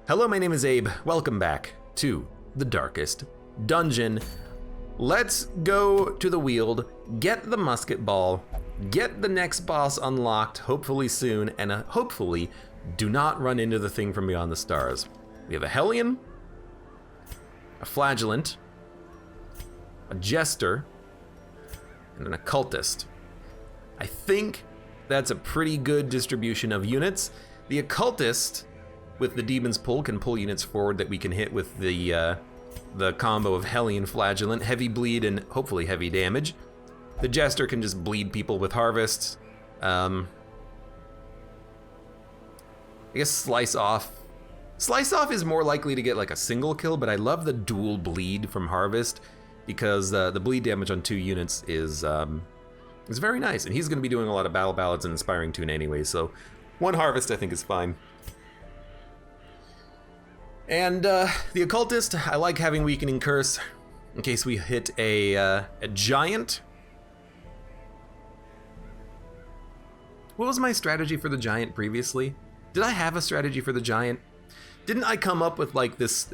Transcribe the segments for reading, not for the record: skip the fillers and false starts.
Hello, my name is Abe. Welcome back to the darkest dungeon. Let's go to the Weald, get the musket ball, get the next boss unlocked, hopefully soon, and hopefully do not run into the thing from beyond the stars. We have a Hellion, a Flagellant, a Jester, and an Occultist. I think that's a pretty good distribution of units. The Occultist, with the Demon's Pull, can pull units forward that we can hit with the combo of Hellion, Flagellant, heavy bleed, and hopefully heavy damage. The Jester can just bleed people with harvests. I guess Slice Off. Slice Off is more likely to get like a single kill, but I love the dual bleed from Harvest because the bleed damage on 2 units is very nice, and he's going to be doing a lot of Battle Ballads and Inspiring Tune anyway, so 1 Harvest I think is fine. And the Occultist, I like having Weakening Curse in case we hit a Giant. What was my strategy for the Giant previously? Did I have a strategy for the Giant? Didn't I come up with like this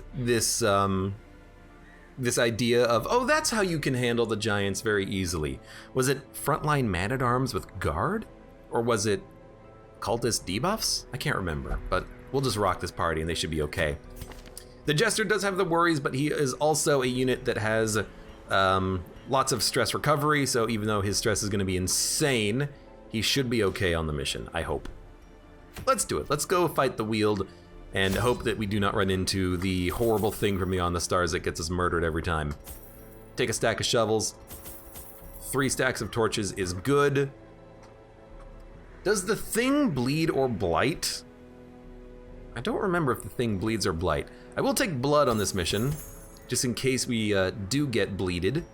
idea of, oh, that's how you can handle the Giants very easily? Was it Frontline Man-at-Arms with Guard? Or was it Cultist debuffs? I can't remember, but we'll just rock this party and they should be okay. The Jester does have the worries, but he is also a unit that has lots of stress recovery, so even though his stress is going to be insane, he should be okay on the mission, I hope. Let's do it. Let's go fight the Weald and hope that we do not run into the horrible thing from beyond the stars that gets us murdered every time. Take a stack of shovels. 3 stacks of torches is good. Does the thing bleed or blight? I don't remember if the thing bleeds or blight. I will take blood on this mission, just in case we do get bleeded.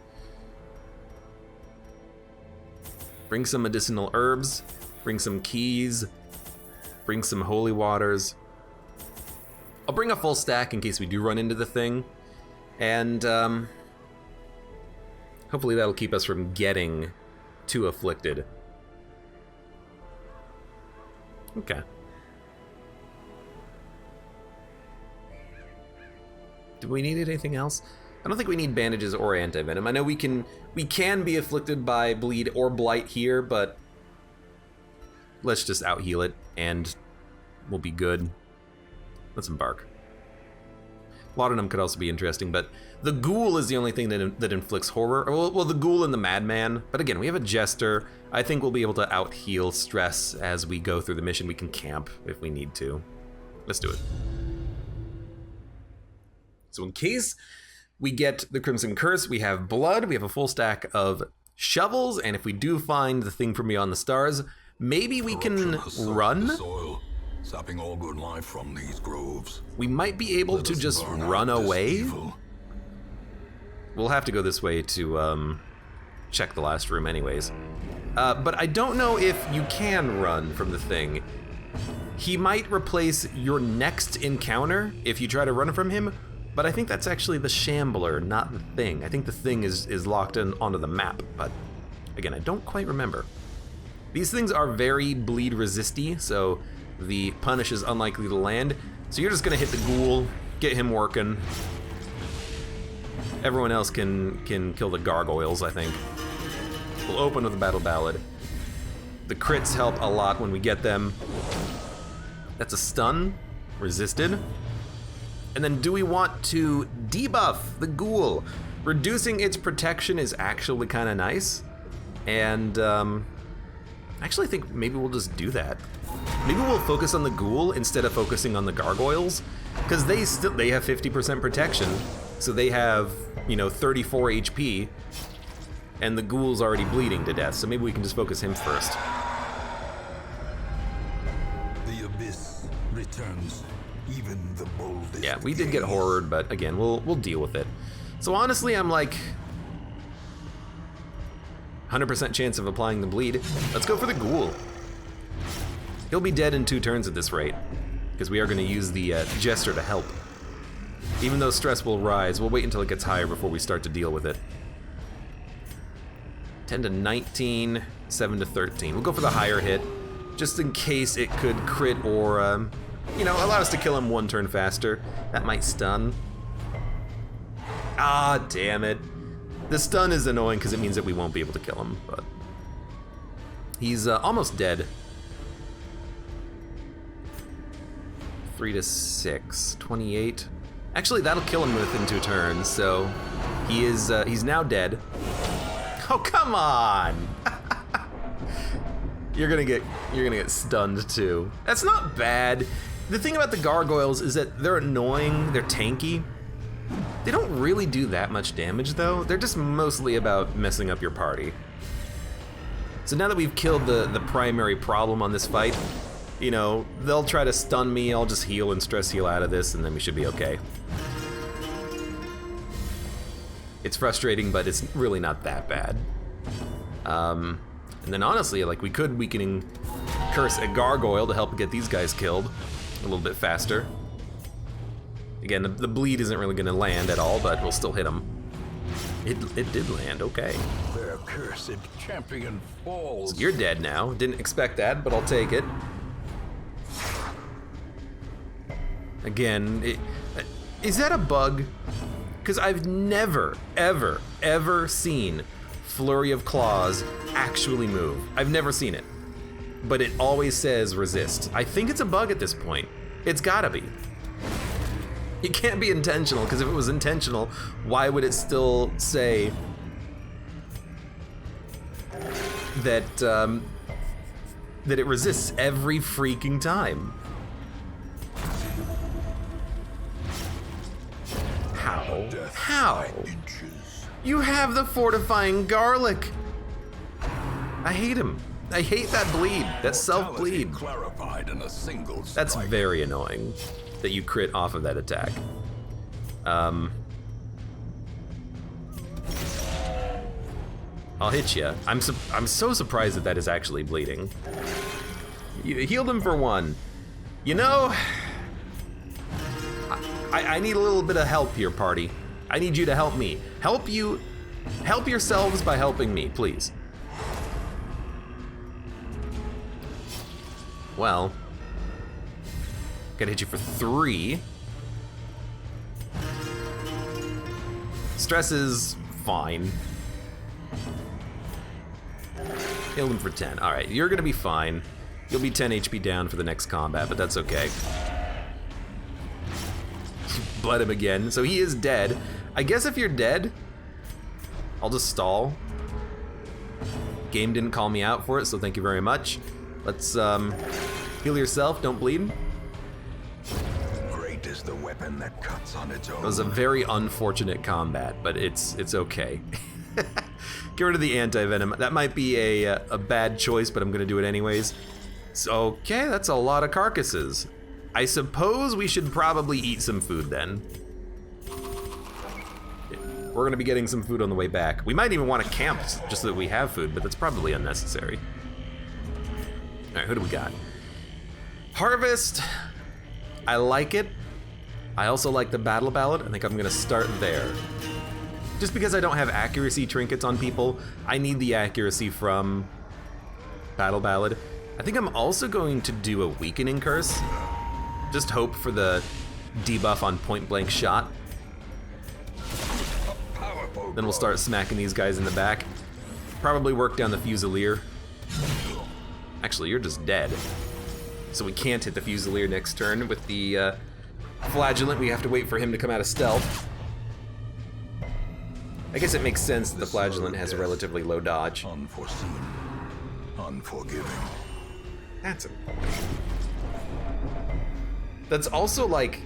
Bring some medicinal herbs, bring some keys, bring some holy waters. I'll bring a full stack in case we do run into the thing, and hopefully that'll keep us from getting too afflicted. Okay. Do we need anything else? I don't think we need bandages or anti-venom. I know we can be afflicted by bleed or blight here, but let's just out-heal it and we'll be good. Let's embark. Laudanum could also be interesting, but the Ghoul is the only thing that inflicts horror. Well, the Ghoul and the Madman, but again, we have a Jester. I think we'll be able to out-heal stress as we go through the mission. We can camp if we need to. Let's do it. So in case we get the Crimson Curse, we have blood, we have a full stack of shovels, and if we do find the thing from beyond the stars, maybe we can run. Soil, sapping all good life from these groves. We might be able to just run away. We'll have to go this way to check the last room anyways. But I don't know if you can run from the thing. He might replace your next encounter if you try to run from him, but I think that's actually the Shambler, not the thing. I think the thing is locked in onto the map, but again, I don't quite remember. These things are very bleed resisty, so the punish is unlikely to land. So you're just gonna hit the Ghoul, get him working. Everyone else can kill the gargoyles, I think. We'll open with a Battle Ballad. The crits help a lot when we get them. That's a stun, resisted. And then do we want to debuff the Ghoul? Reducing its protection is actually kind of nice. And I actually think maybe we'll just do that. Maybe we'll focus on the Ghoul instead of focusing on the gargoyles, because they have 50% protection, so they have 34 HP, and the Ghoul's already bleeding to death. So maybe we can just focus him first. The abyss returns. Even the boldest. Yeah, we did get horrored, but again, we'll deal with it. So honestly, I'm like 100% chance of applying the bleed. Let's go for the Ghoul. He'll be dead in 2 turns at this rate, because we are going to use the Jester to help. Even though stress will rise, we'll wait until it gets higher before we start to deal with it. 10 to 19, 7 to 13. We'll go for the higher hit, just in case it could crit or you know, allow us to kill him 1 turn faster. That might stun. Ah, damn it. The stun is annoying because it means that we won't be able to kill him, but he's almost dead. 3 to 6, 28. Actually, that'll kill him within 2 turns, so he's now dead. Oh, come on! You're gonna get stunned too. That's not bad. The thing about the gargoyles is that they're annoying, they're tanky. They don't really do that much damage though. They're just mostly about messing up your party. So now that we've killed the primary problem on this fight, you know, they'll try to stun me, I'll just heal and stress heal out of this, and then we should be okay. It's frustrating, but it's really not that bad. And then honestly, like, we could weakening curse a gargoyle to help get these guys killed a little bit faster. Again, the bleed isn't really gonna land at all, but we'll still hit him. It did land, okay. Their cursed champion falls. So you're dead now. Didn't expect that, but I'll take it. Again, is that a bug? Because I've never, ever, ever seen Flurry of Claws actually move. I've never seen it. But it always says resist. I think it's a bug at this point. It's gotta be. It can't be intentional, because if it was intentional, why would it still say that that it resists every freaking time? How? How? You have the fortifying garlic. I hate him. I hate that bleed. That self-bleed. Clarified in a single strike. That's very annoying that you crit off of that attack. I'll hit you. I'm so surprised that that is actually bleeding. You healed him for 1. You know, I need a little bit of help here, party. I need you to help me. Help yourselves by helping me, please. Well, gotta hit you for 3. Stress is fine. Heal him for 10. All right, you're gonna be fine. You'll be 10 HP down for the next combat, but that's okay. Bled him again, so he is dead. I guess if you're dead, I'll just stall. Game didn't call me out for it, so thank you very much. Let's heal yourself, don't bleed. Great is the weapon that cuts on its own. It was a very unfortunate combat, but it's okay. Get rid of the anti-venom. That might be a bad choice, but I'm gonna do it anyways. So, okay, that's a lot of carcasses. I suppose we should probably eat some food then. We're gonna be getting some food on the way back. We might even want to camp just so that we have food, but that's probably unnecessary. All right, who do we got? Harvest. I like it. I also like the battle ballad. I think I'm gonna start there. Just because I don't have accuracy trinkets on people, I need the accuracy from battle ballad. I think I'm also going to do a weakening curse. Just hope for the debuff on point blank shot. Then we'll start smacking these guys in the back. Probably work down the Fusilier. Actually, you're just dead. So we can't hit the Fusilier next turn. With the Flagellant, we have to wait for him to come out of stealth. I guess it makes sense that the Flagellant has a relatively low dodge. Unforeseen, unforgiving. That's a... That's also like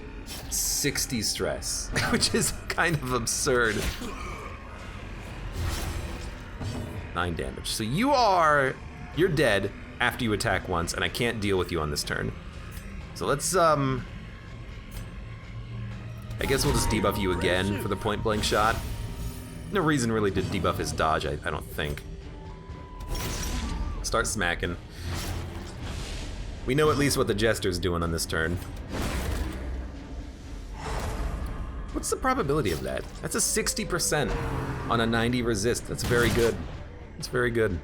60 stress, which is kind of absurd. 9 damage. So you're dead after you attack once, and I can't deal with you on this turn. So let's, I guess we'll just debuff you again for the point blank shot. No reason really to debuff his dodge, I don't think. Start smacking. We know at least what the Jester's doing on this turn. What's the probability of that? That's a 60% on a 90 resist. That's very good. It's very good.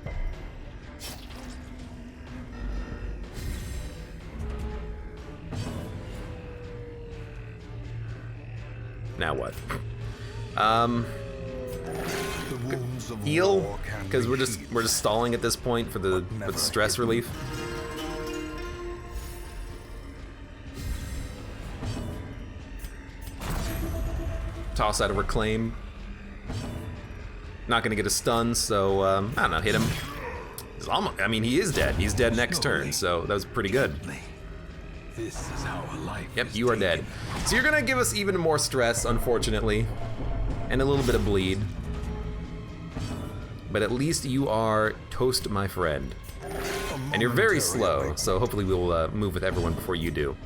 Now what? The wounds of Heal, war can because be we're just healed. stalling at this point for the stress relief. Toss out a reclaim. Not gonna get a stun, so I don't know. Hit him. He's almost, I mean, he is dead. He's dead next turn, so that was pretty good. This is how a life Yep, is you are taken. dead. So you're gonna give us even more stress, unfortunately, and a little bit of bleed. But at least you are toast, my friend. And you're very slow, so hopefully we'll move with everyone before you do.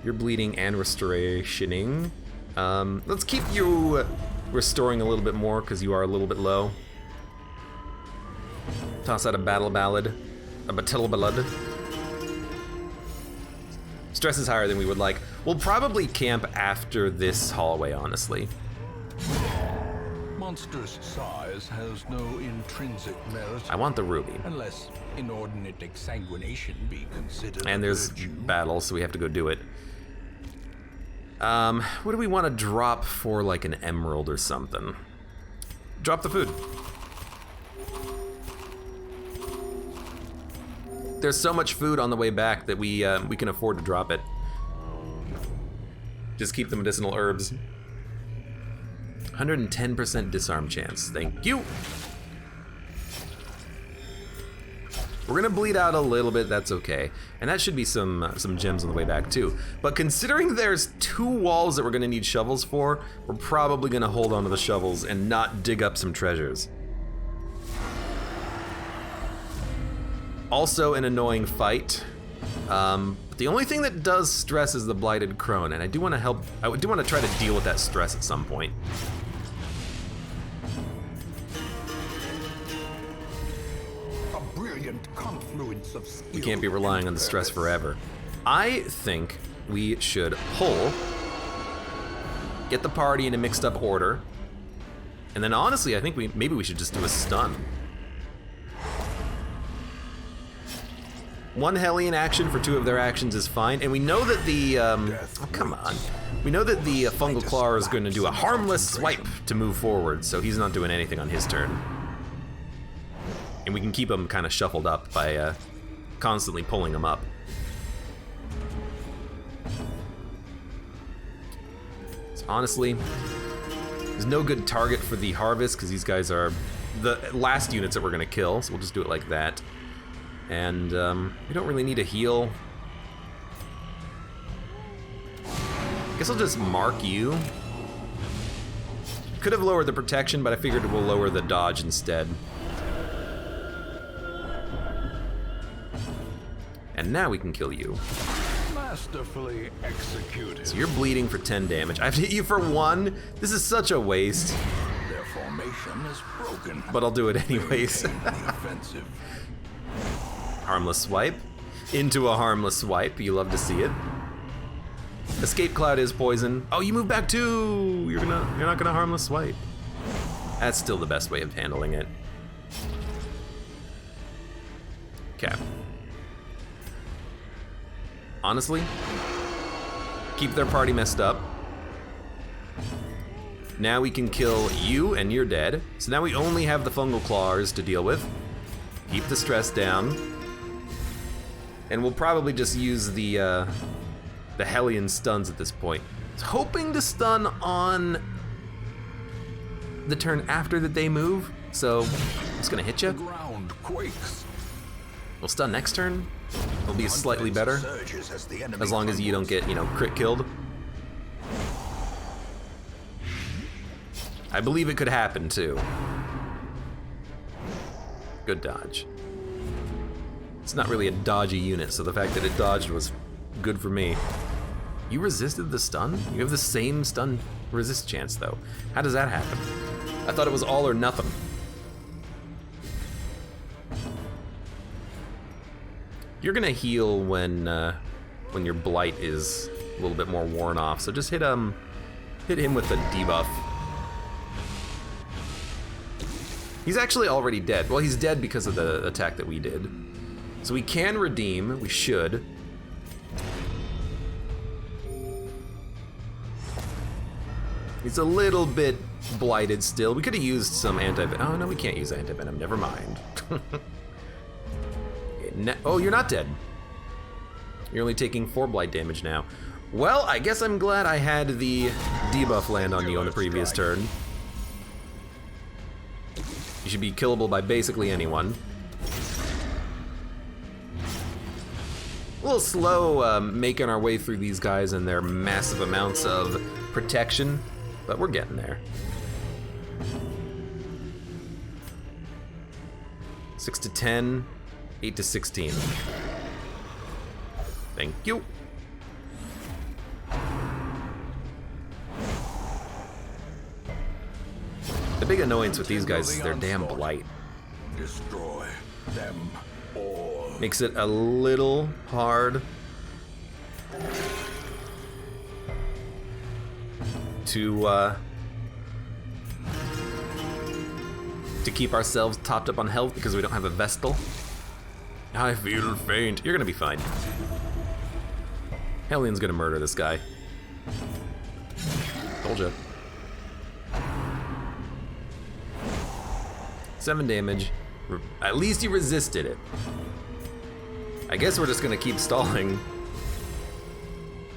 You're bleeding and restorationing. Let's keep you restoring a little bit more because you are a little bit low. Toss out a battle ballad, a battle ballad. Stress is higher than we would like. We'll probably camp after this hallway, honestly. Monstrous size has no intrinsic merit. I want the ruby. Unless inordinate exsanguination be considered And a there's virtue. battle, so we have to go do it. What do we want to drop for, like, an emerald or something? Drop the food. There's so much food on the way back that we can afford to drop it. Just keep the medicinal herbs. 110% disarm chance. Thank you. We're gonna bleed out a little bit, that's okay. And that should be some gems on the way back too. But considering there's 2 walls that we're gonna need shovels for, we're probably gonna hold on to the shovels and not dig up some treasures. Also an annoying fight. The only thing that does stress is the Blighted Crone, and I do want to help. I do want to try to deal with that stress at some point. A brilliant confluence of skill. We can't be relying on the stress forever. I think we should pull, get the party in a mixed up order, and then honestly, I think maybe we should just do a stun. One Hellion action for 2 of their actions is fine, and we know that the, oh, come on. We know that the Fungal Claw is going to do a harmless swipe to move forward, so he's not doing anything on his turn. And we can keep him kind of shuffled up by constantly pulling him up. So honestly, there's no good target for the Harvest, because these guys are the last units that we're going to kill, so we'll just do it like that. And we don't really need a heal. Guess I'll just mark you. Could have lowered the protection, but I figured we'll lower the dodge instead. And now we can kill you. Masterfully executed. So you're bleeding for 10 damage. I have to hit you for 1. This is such a waste. Their formation is broken. But I'll do it anyways. Maintain the offensive. Harmless swipe. Into a harmless swipe. You love to see it. Escape Cloud is poison. Oh, you move back too. You're not gonna harmless swipe. That's still the best way of handling it. Okay. Honestly, keep their party messed up. Now we can kill you, and you're dead. So now we only have the Fungal Claws to deal with. Keep the stress down. And we'll probably just use the Hellion stuns at this point. I was hoping to stun on the turn after that they move, so I'm just gonna hit The you. ground quakes. We'll stun next turn. It'll be slightly better, Surges as the enemy as long as you don't get, crit killed. I believe it could happen too. Good dodge. It's not really a dodgy unit, so the fact that it dodged was good for me. You resisted the stun? You have the same stun resist chance, though. How does that happen? I thought it was all or nothing. You're gonna heal when your blight is a little bit more worn off, so just hit him with the debuff. He's actually already dead. Well, he's dead because of the attack that we did. So we can redeem, we should. He's a little bit blighted still. We could have used some anti-venom. Oh, no, we can't use anti-venom. Never mind. Oh, you're not dead. You're only taking 4 blight damage now. Well, I guess I'm glad I had the debuff land on you on the previous turn. You should be killable by basically anyone. A little slow making our way through these guys and their massive amounts of protection, but we're getting there. 6 to 10, 8 to 16. Thank you. The big annoyance with these guys is their damn blight. Destroy them all. Makes it a little hard to keep ourselves topped up on health because we don't have a Vestal. I feel faint. You're gonna be fine. Hellian's gonna murder this guy. Told ya. 7 damage. At least you resisted it. I guess we're just gonna keep stalling.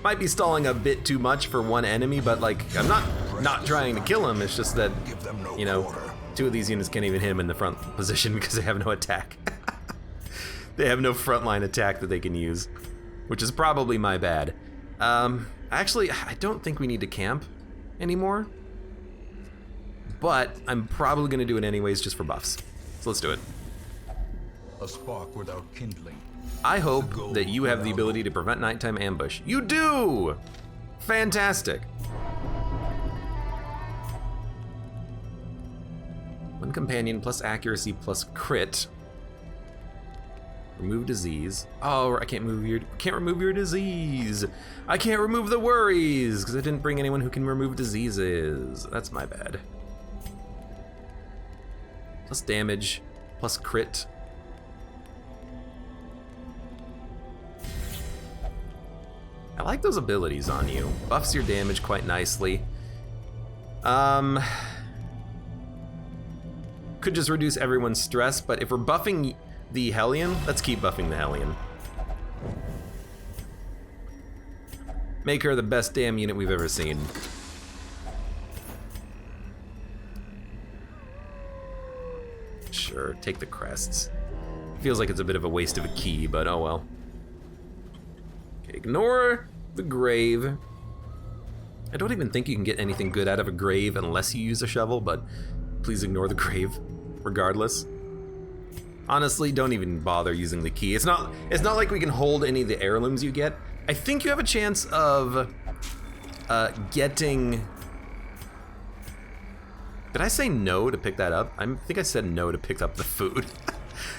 Might be stalling a bit too much for one enemy, but like, I'm not trying to kill him. It's just that, you know, 2 of these units can't even hit him in the front position because they have no attack. They have no frontline attack that they can use, which is probably my bad. Actually, I don't think we need to camp anymore, but I'm probably gonna do it anyways just for buffs. So let's do it. A spark without kindling. I hope that you have the ability to prevent nighttime ambush. You do! Fantastic. 1 companion plus accuracy plus crit. Remove disease. Oh, I can't remove your disease. I can't remove the worries because I didn't bring anyone who can remove diseases. That's my bad. Plus damage, plus crit. I like those abilities on you. Buffs your damage quite nicely. Could just reduce everyone's stress, but if we're buffing the Hellion, let's keep buffing the Hellion. Make her the best damn unit we've ever seen. Sure, take the crests. Feels like it's a bit of a waste of a key, but oh well. Okay, ignore the grave. I don't even think you can get anything good out of a grave unless you use a shovel, but please ignore the grave, regardless. Honestly, don't even bother using the key. It's not like we can hold any of the heirlooms you get. I think you have a chance of getting... Did I say no to pick that up? I think I said no to pick up the food.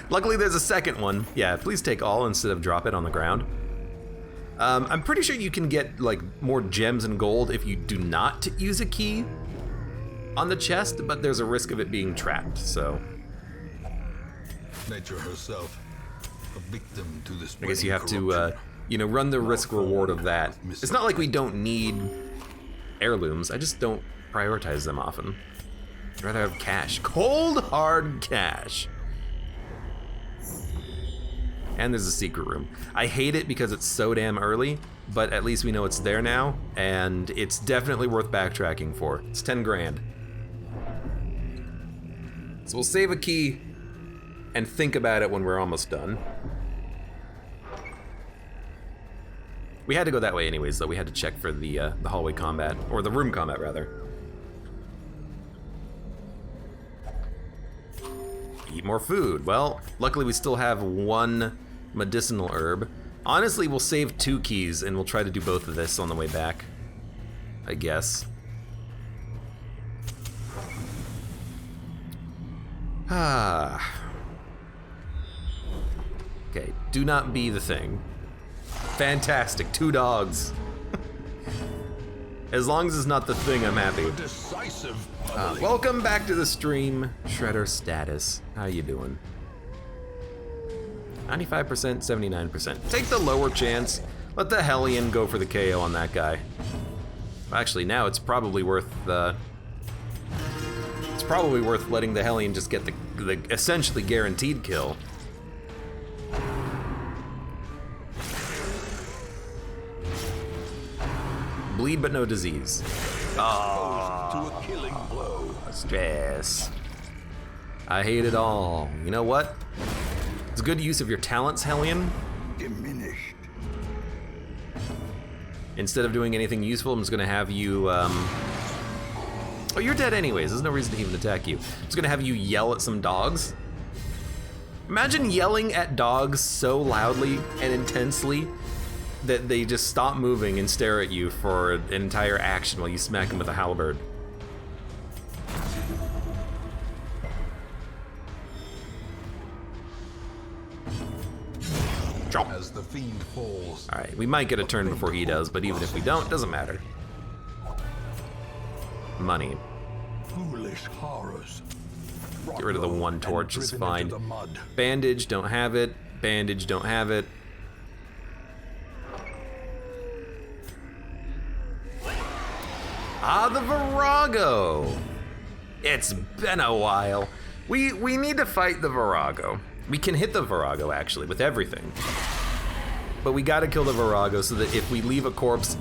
Luckily there's a second one. Yeah, please take all instead of drop it on the ground. I'm pretty sure you can get like more gems and gold if you do not use a key on the chest, but there's a risk of it being trapped, so. Nature herself, a victim to this. I guess you have to, you know, run the risk-reward of that. It's not like we don't need heirlooms, I just don't prioritize them often. I'd rather have cash. Cold, hard cash. And there's a secret room. I hate it because it's so damn early, but at least we know it's there now, and it's definitely worth backtracking for. It's 10 grand. So we'll save a key and think about it when we're almost done. We had to go that way anyways, though. We had to check for the hallway combat, or the room combat, rather. Eat more food. Well, luckily we still have 1 medicinal herb. Honestly, we'll save 2 keys and we'll try to do both of this on the way back, I guess. Okay, do not be the thing. Fantastic, 2 dogs. As long as it's not the thing, I'm happy. Welcome back to the stream, Shredder Status. How you doing? 95%, 79%. Take the lower chance. Let the Hellion go for the KO on that guy. Actually, now it's probably worth letting the Hellion just get the essentially guaranteed kill. Bleed but no disease. Oh, To a killing blow. stress. I hate it all. You know what? It's a good use of your talents, Hellion. Diminished. Instead of doing anything useful, I'm just gonna have you, Oh, you're dead anyways. There's no reason to even attack you. I'm just gonna have you yell at some dogs. Imagine yelling at dogs so loudly and intensely that they just stop moving and stare at you for an entire action while you smack them with a halberd. As the fiend falls. Alright, we might get a turn before he does, but even if we don't, doesn't matter. Money. Foolish horrors. Get rid of the one torch, it's Driven fine. into the mud. Bandage, don't have it. Bandage, don't have it. Ah, the Virago! It's been a while. We need to fight the Virago. We can hit the Virago, actually, with everything. But we gotta kill the Virago so that if we leave a corpse,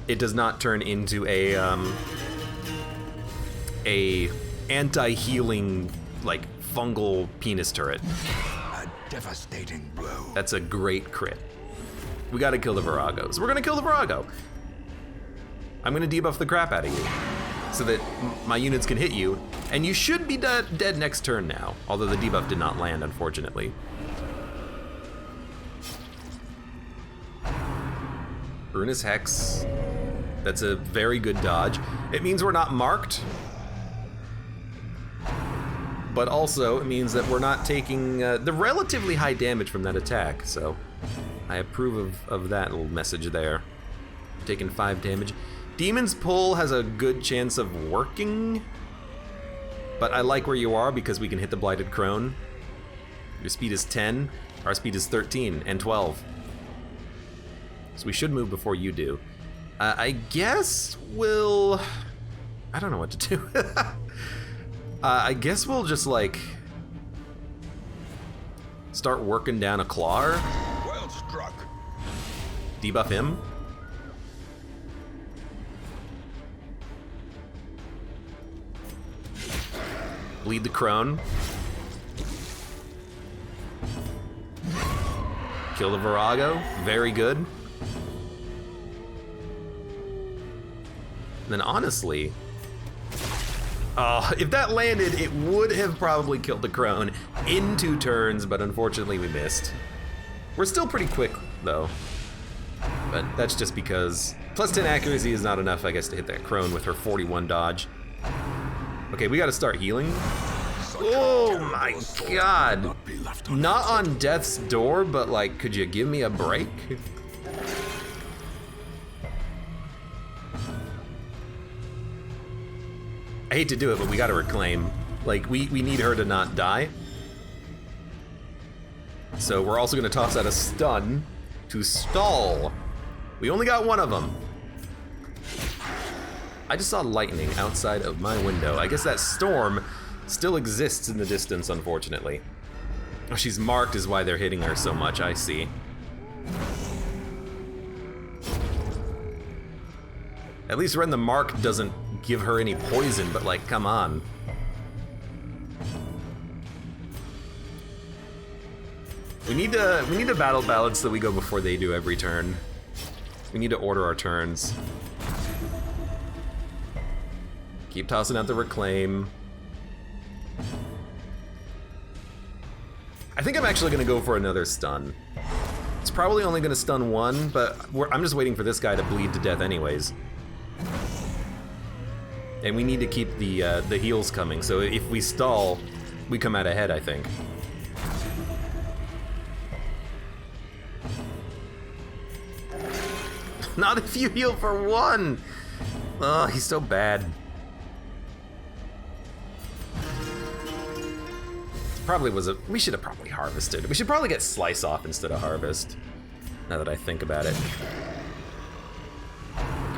it does not turn into a anti-healing, like, fungal penis turret. A devastating blow. That's a great crit. We gotta kill the Virago. So we're gonna kill the Virago. I'm gonna debuff the crap out of you so that my units can hit you, and you should be dead next turn now, although the debuff did not land, unfortunately. Ruinous Hex. That's a very good dodge. It means we're not marked, but also it means that we're not taking the relatively high damage from that attack, so I approve of that little message there. Taking 5 damage. Demon's Pull has a good chance of working, but I like where you are because we can hit the Blighted Crone. Your speed is 10, our speed is 13 and 12. So we should move before you do. I guess we'll... I don't know what to do. I guess we'll just, like, start working down a Claw. Well struck. Debuff him. Bleed the Crone. Kill the Virago. Very good. And then honestly, if that landed, it would have probably killed the Crone in 2 turns, but unfortunately we missed. We're still pretty quick, though. But that's just because plus 10 accuracy is not enough, I guess, to hit that Crone with her 41 dodge. Okay, we gotta start healing. Oh my god. Not on death's door, but like, could you give me a break? I hate to do it, but we gotta reclaim. Like, we need her to not die. So we're also gonna toss out a stun to stall. We only got one of them. I just saw lightning outside of my window. I guess that storm still exists in the distance, unfortunately. Oh, she's marked is why they're hitting her so much, I see. At least when the mark doesn't give her any poison, but like, come on. We need to battle balance so that we go before they do every turn. We need to order our turns. Keep tossing out the reclaim. I think I'm actually gonna go for another stun. It's probably only gonna stun one, but I'm just waiting for this guy to bleed to death anyways. And we need to keep the heals coming, so if we stall, we come out ahead, I think. Not if you heal for 1! Oh, he's so bad. Probably was we should have probably harvested. We should probably get slice off instead of harvest, now that I think about it.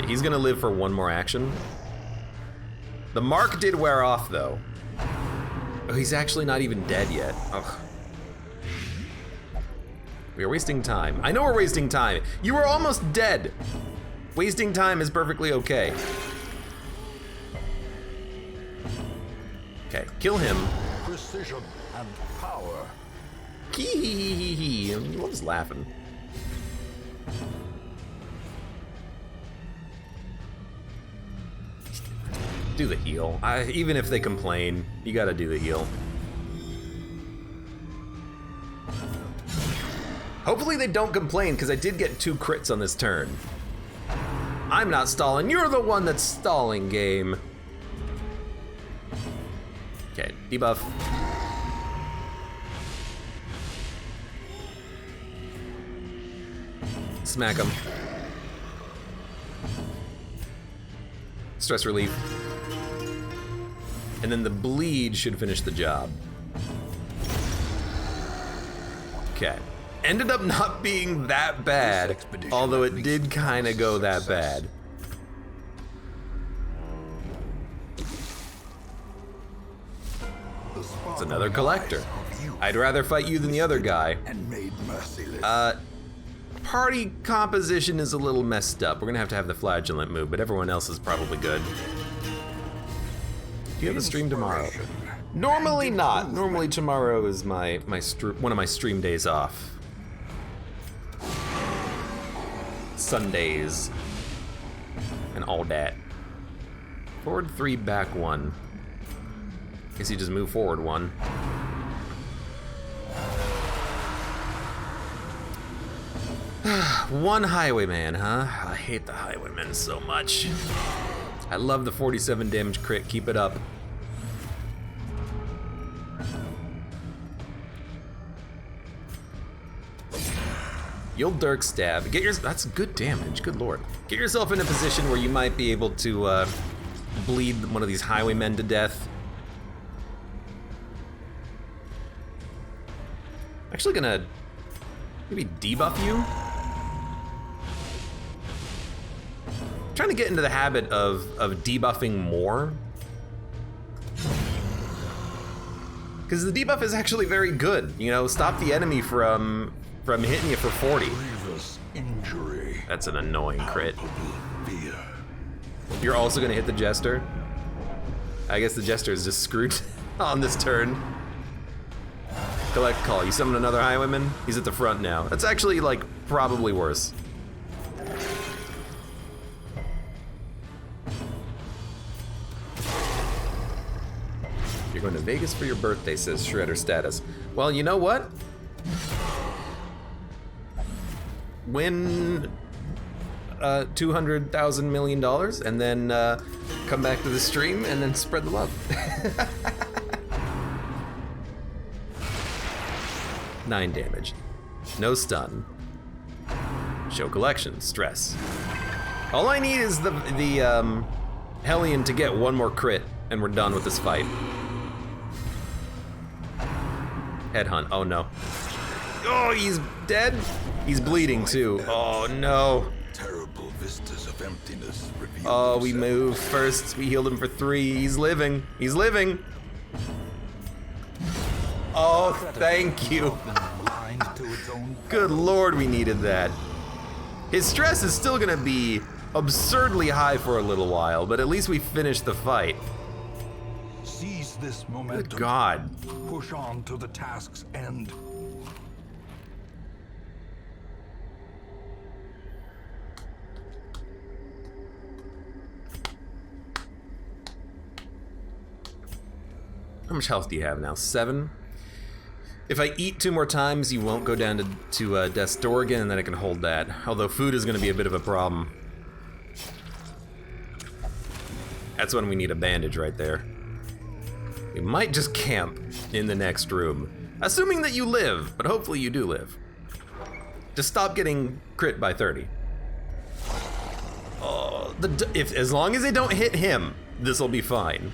He's gonna live for one more action. The mark did wear off, though. Oh, he's actually not even dead yet. Ugh. We are wasting time. I know we're wasting time. You were almost dead. Wasting time is perfectly okay. Okay, kill him. Precision and power. He loves laughing. Do the heal. Even if they complain, you gotta do the heal. Hopefully they don't complain, because I did get 2 crits on this turn. I'm not stalling, you're the one that's stalling, game. Okay, debuff. Smack him. Stress relief. And then the bleed should finish the job. Okay. Ended up not being that bad, although it did kind of go that bad. It's another collector. I'd rather fight you than the other guy. And made merciless. Party composition is a little messed up. We're gonna have to have the flagellant move, but everyone else is probably good. Do you have a stream tomorrow? Normally not. Normally tomorrow is one of my stream days off. Sundays and all that. Forward 3, back 1. Guess you just move forward 1. One highwayman, huh? I hate the highwaymen so much. I love the 47 damage crit. Keep it up. You'll Dirk stab. That's good damage. Good lord. Get yourself in a position where you might be able to bleed one of these highwaymen to death. Actually gonna maybe debuff you. I'm trying to get into the habit of debuffing more. Because the debuff is actually very good. You know, stop the enemy from hitting you for 40. Grievous injury. That's an annoying crit. Fear. You're also gonna hit the Jester. I guess the Jester is just screwed on this turn. Collect call. You summon another highwayman? He's at the front now. That's actually, like, probably worse. You're going to Vegas for your birthday, says Shredder Status. Well, you know what? Win $200,000 million and then come back to the stream and then spread the love. 9 damage. No stun. Show collection. Stress. All I need is the Hellion to get 1 more crit and we're done with this fight. Headhunt. Oh no. Oh, he's dead? He's bleeding too. Oh no. Terrible vistas of emptiness revealed Oh, we themselves. moved first. We healed him for 3. He's living. He's living. Oh, thank you. Blind to its own Good lord, we needed that. His stress is still gonna be absurdly high for a little while, but at least we finished the fight. Seize this momentum. Good God. Push on to the task's end. How much health do you have now? 7? If I eat 2 more times, you won't go down to death's door again, and then I can hold that. Although food is going to be a bit of a problem. That's when we need a bandage right there. We might just camp in the next room. Assuming that you live, but hopefully you do live. Just stop getting crit by 30. Oh, as long as they don't hit him, this will be fine.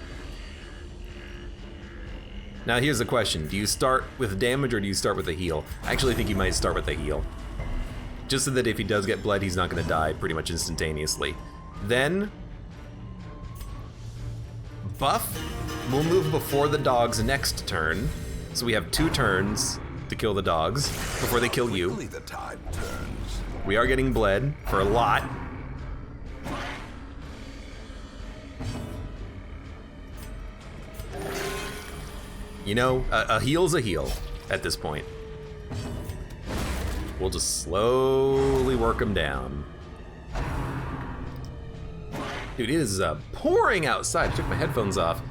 Now here's the question, do you start with damage or do you start with a heal? I actually think you might start with a heal. Just so that if he does get bled, he's not gonna die pretty much instantaneously. Then buff will move before the dog's next turn. So we have 2 turns to kill the dogs before they kill you. Quickly the tide turns. We are getting bled for a lot. You know, a heal's a heal at this point. We'll just slowly work them down. Dude, it is pouring outside. I took my headphones off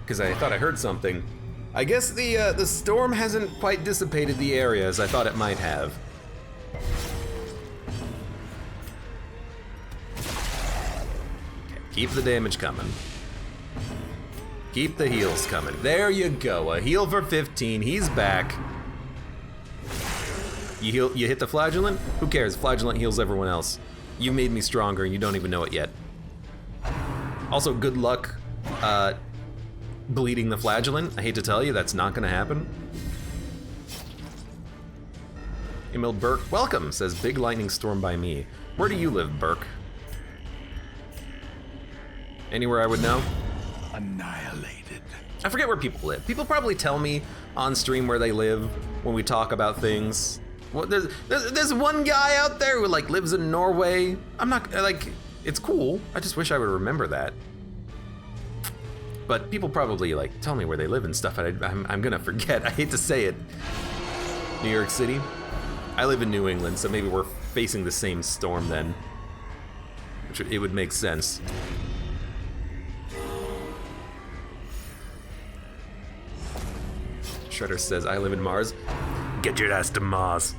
because I thought I heard something. I guess the storm hasn't quite dissipated the area as I thought it might have. Okay, keep the damage coming. Keep the heals coming. There you go. A heal for 15. He's back. You hit the flagellant? Who cares? Flagellant heals everyone else. You made me stronger and you don't even know it yet. Also, good luck bleeding the flagellant. I hate to tell you, that's not gonna happen. Emil Burke, welcome, says big lightning storm by me. Where do you live, Burke? Anywhere I would know? Annihilated. I forget where people live. People probably tell me on stream where they live when we talk about things. Well, there's one guy out there who like lives in Norway. I'm not like, it's cool. I just wish I would remember that. But people probably like tell me where they live and stuff, and I'm gonna forget. I hate to say it. New York City. I live in New England, so maybe we're facing the same storm then. Which it would make sense. Shredder says, I live in Mars. Get your ass to Mars.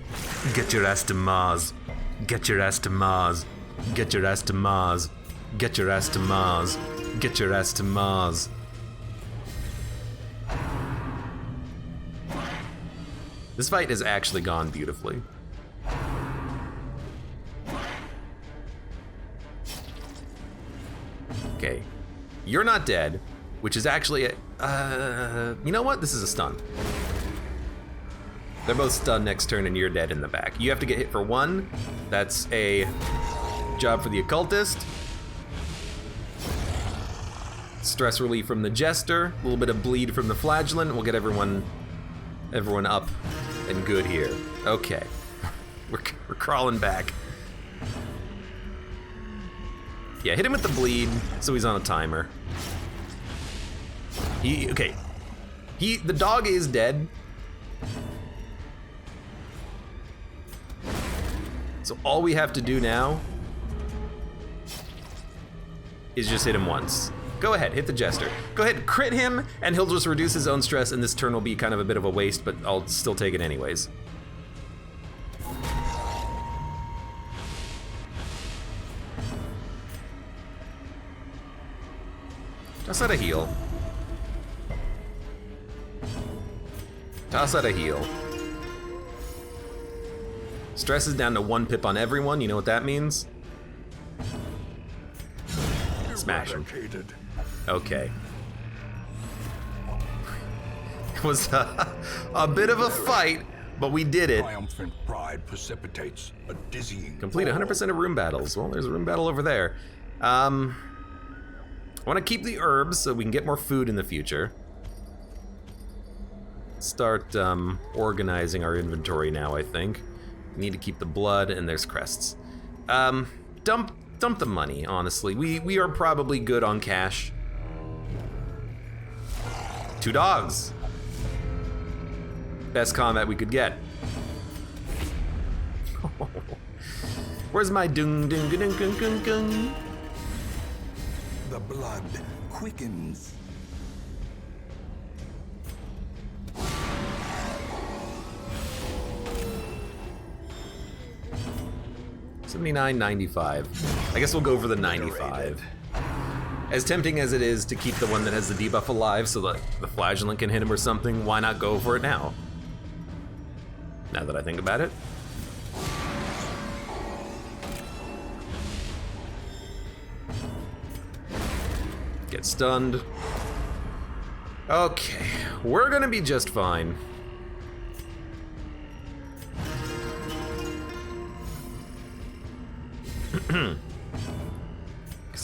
Get your ass to Mars. Get your ass to Mars. Get your ass to Mars. Get your ass to Mars. Get your ass to Mars. This fight has actually gone beautifully. Okay. You're not dead, which is actually a, you know what? This is a stun. They're both stunned next turn and you're dead in the back. You have to get hit for 1. That's a job for the occultist. Stress relief from the jester. A little bit of bleed from the flagellant. We'll get everyone up and good here. Okay. We're crawling back. Yeah, hit him with the bleed so he's on a timer. The dog is dead. So all we have to do now is just hit him once. Go ahead, hit the jester. Go ahead, crit him, and he'll just reduce his own stress, and this turn will be kind of a bit of a waste, but I'll still take it anyways. Toss out a heal. Toss out a heal. Stress is down to 1 pip on everyone. You know what that means? Smash him. Okay. It was a bit of a fight, but we did it. Triumphant pride precipitates a dizzying. Complete 100% of room battles. Well, there's a room battle over there. I want to keep the herbs so we can get more food in the future. Start organizing our inventory now, I think. We need to keep the blood, and there's crests. Dump the money, honestly. We are probably good on cash. 2 dogs. Best combat we could get. Where's my dung dung dung dung dung dung? The blood quickens. $79.95. I guess we'll go for the 95. As tempting as it is to keep the one that has the debuff alive so that the flagellant can hit him or something, why not go for it now? Now that I think about it. Get stunned. Okay, we're gonna be just fine.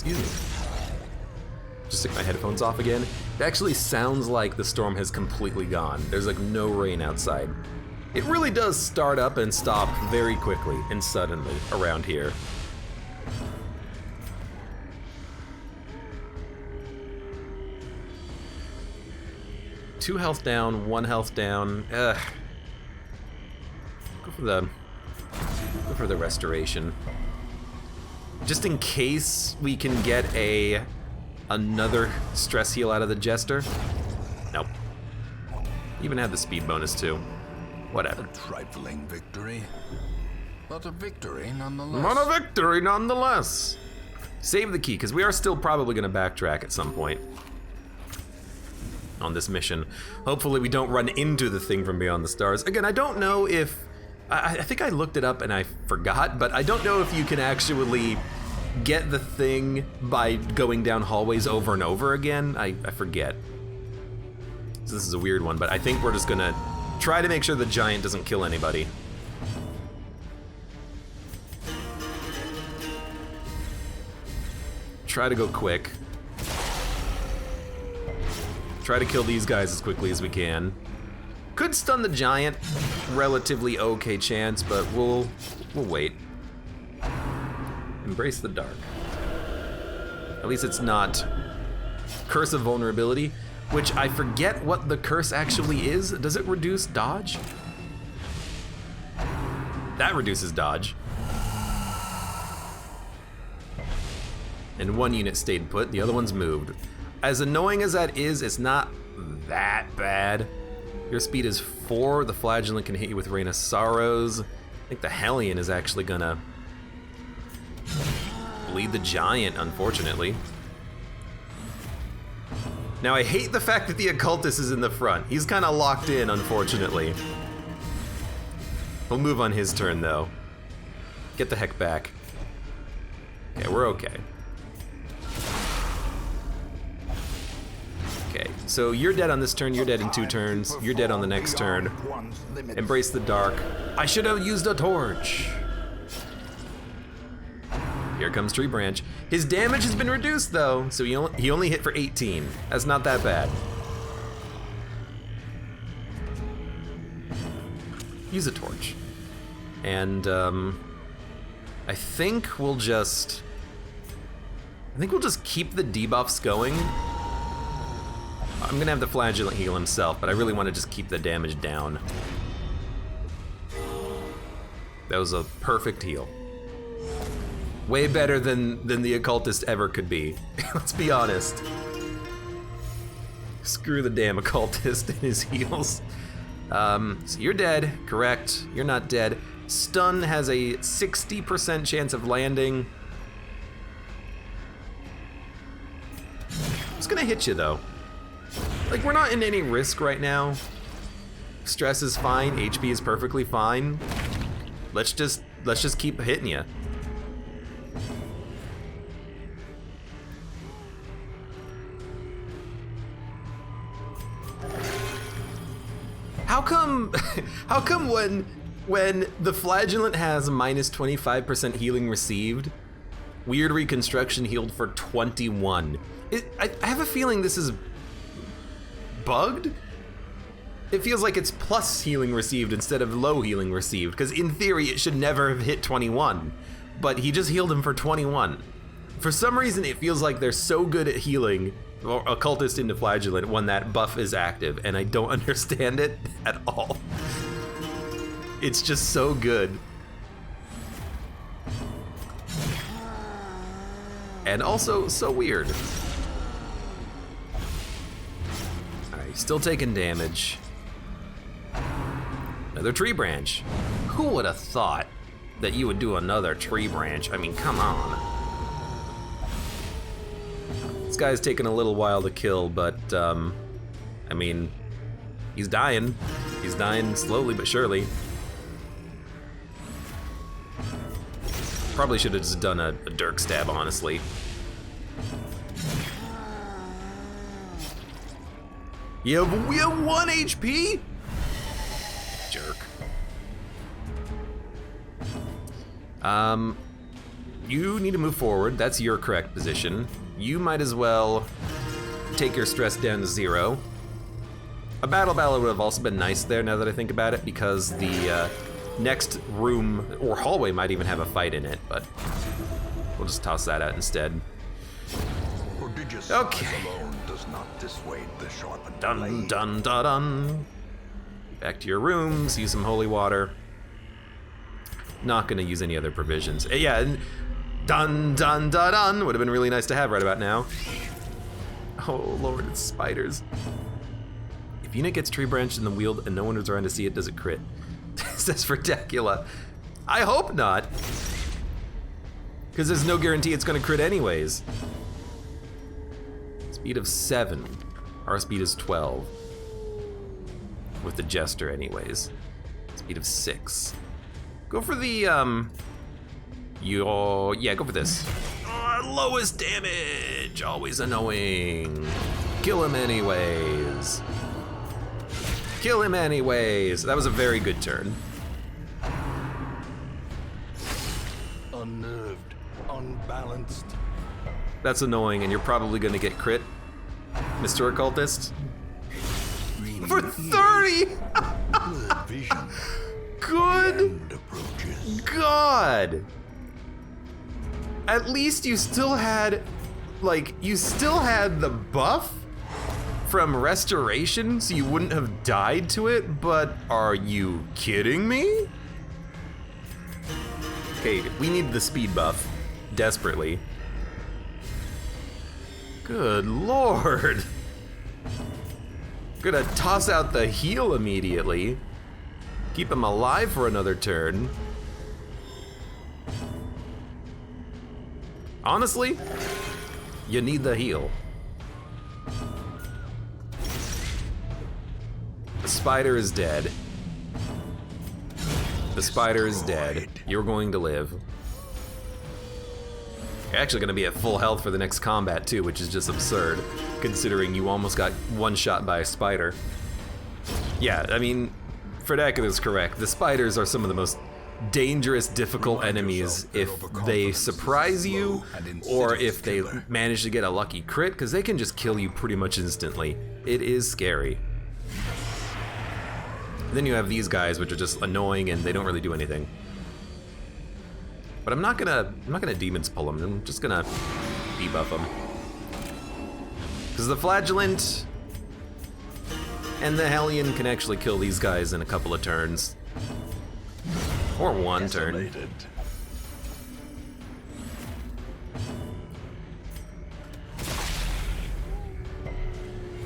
Excuse me. Just took my headphones off again. It actually sounds like the storm has completely gone. There's like no rain outside. It really does start up and stop very quickly and suddenly around here. Two health down, 1 health down. Ugh. Go for the restoration. Just in case we can get another stress heal out of the Jester. Nope. Even had the speed bonus too. Whatever. A trifling victory, but a victory nonetheless. Not a victory nonetheless. Save the key, because we are still probably going to backtrack at some point on this mission. Hopefully we don't run into the thing from beyond the stars. Again, I don't know if... I think I looked it up and I forgot, but I don't know if you can actually get the thing by going down hallways over and over again. I forget. So this is a weird one, but I think we're just gonna try to make sure the giant doesn't kill anybody. Try to go quick. Try to kill these guys as quickly as we can. Could stun the giant, relatively okay chance, but we'll wait. Embrace the dark. At least it's not Curse of Vulnerability, which I forget what the curse actually is. Does it reduce dodge? That reduces dodge. And 1 unit stayed put, the other one's moved. As annoying as that is, it's not that bad. Your speed is 4, the Flagellant can hit you with Rain of Sorrows. I think the Hellion is actually gonna bleed the giant, unfortunately. Now I hate the fact that the Occultist is in the front. He's kinda locked in, unfortunately. He'll move on his turn though. Get the heck back. Okay, we're okay. Okay, so you're dead on this turn, you're dead in 2 turns, you're dead on the next turn. Embrace the dark. I should have used a torch. Here comes Tree Branch. His damage has been reduced though, so he only hit for 18. That's not that bad. Use a torch. And I think we'll just keep the debuffs going. I'm gonna have the Flagellant heal himself, but I really want to just keep the damage down. That was a perfect heal. Way better than the Occultist ever could be. Let's be honest. Screw the damn Occultist and his heals. So you're dead, correct. You're not dead. Stun has a 60% chance of landing. It's gonna hit you though. Like, we're not in any risk right now. Stress is fine, HP is perfectly fine. Let's just keep hitting you. How come when the Flagellant has minus 25% healing received, Weird Reconstruction healed for 21? I have a feeling this is bugged? It feels like it's plus healing received instead of low healing received, because in theory it should never have hit 21, but he just healed him for 21. For some reason it feels like they're so good at healing Occultist into Flagellant when that buff is active, and I don't understand it at all. It's just so good. And also so weird. Alright, still taking damage. Another Tree Branch. Who would have thought that you would do another Tree Branch? I mean, come on. This guy's taking a little while to kill, but, I mean, he's dying. He's dying slowly but surely. Probably should have just done a Dirk Stab, honestly. We have 1 HP? Jerk. you need to move forward. That's your correct position. You might as well take your stress down to 0. A battle ballad would have also been nice there now that I think about it, because the next room or hallway might even have a fight in it, but we'll just toss that out instead. Prodigious Okay. size alone does not dissuade the sharpened Dun blade. dun dun dun. Back to your rooms, use some holy water. Not gonna use any other provisions. Yeah, and dun dun dun dun would have been really nice to have right about now. Oh lord, it's spiders. If unit gets tree branched in the wield and no one is around to see it, does it crit? Says for Dracula. I hope not. Because there's no guarantee it's gonna crit anyways. Speed of 7. Our speed is 12. With the Jester anyways. Speed of 6. Go for the, yeah, go for this. Lowest damage, always annoying. Kill him anyways. Kill him anyways. That was a very good turn. Unnerved, unbalanced. That's annoying, and you're probably gonna get crit, Mr. Occultist. For 30! Good vision. Good End approaches. God! At least you still had, the buff from restoration, so you wouldn't have died to it, but are you kidding me? Okay, we need the speed buff, desperately. Good lord. Gonna toss out the heal immediately. Keep him alive for another turn. Honestly, you need the heal. The spider is dead. The spider is dead. You're going to live. You're actually going to be at full health for the next combat too, which is just absurd, considering you almost got one shot by a spider. Yeah, I mean, Fredakith is correct. The spiders are some of the most dangerous, difficult enemies if they surprise you or if they manage to get a lucky crit, because they can just kill you pretty much instantly. It is scary. Then you have these guys, which are just annoying and they don't really do anything. But I'm not gonna demons pull them. I'm just gonna debuff them. Because the Flagellant and the Hellion can actually kill these guys in a couple of turns. Or one turn. Desolated.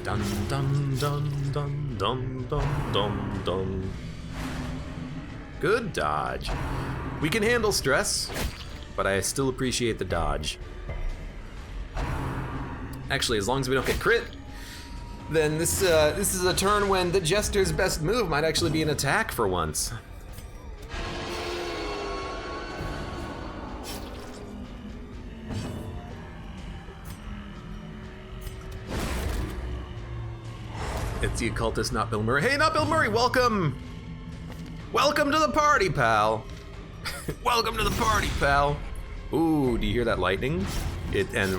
Dun dun dun dun dun dun dun dun. Good dodge. We can handle stress, but I still appreciate the dodge. Actually, as long as we don't get crit, then this is a turn when the Jester's best move might actually be an attack for once. It's the occultist, not Bill Murray. Hey, not Bill Murray, welcome! Welcome to the party, pal! Welcome to the party, pal! Ooh, do you hear that lightning?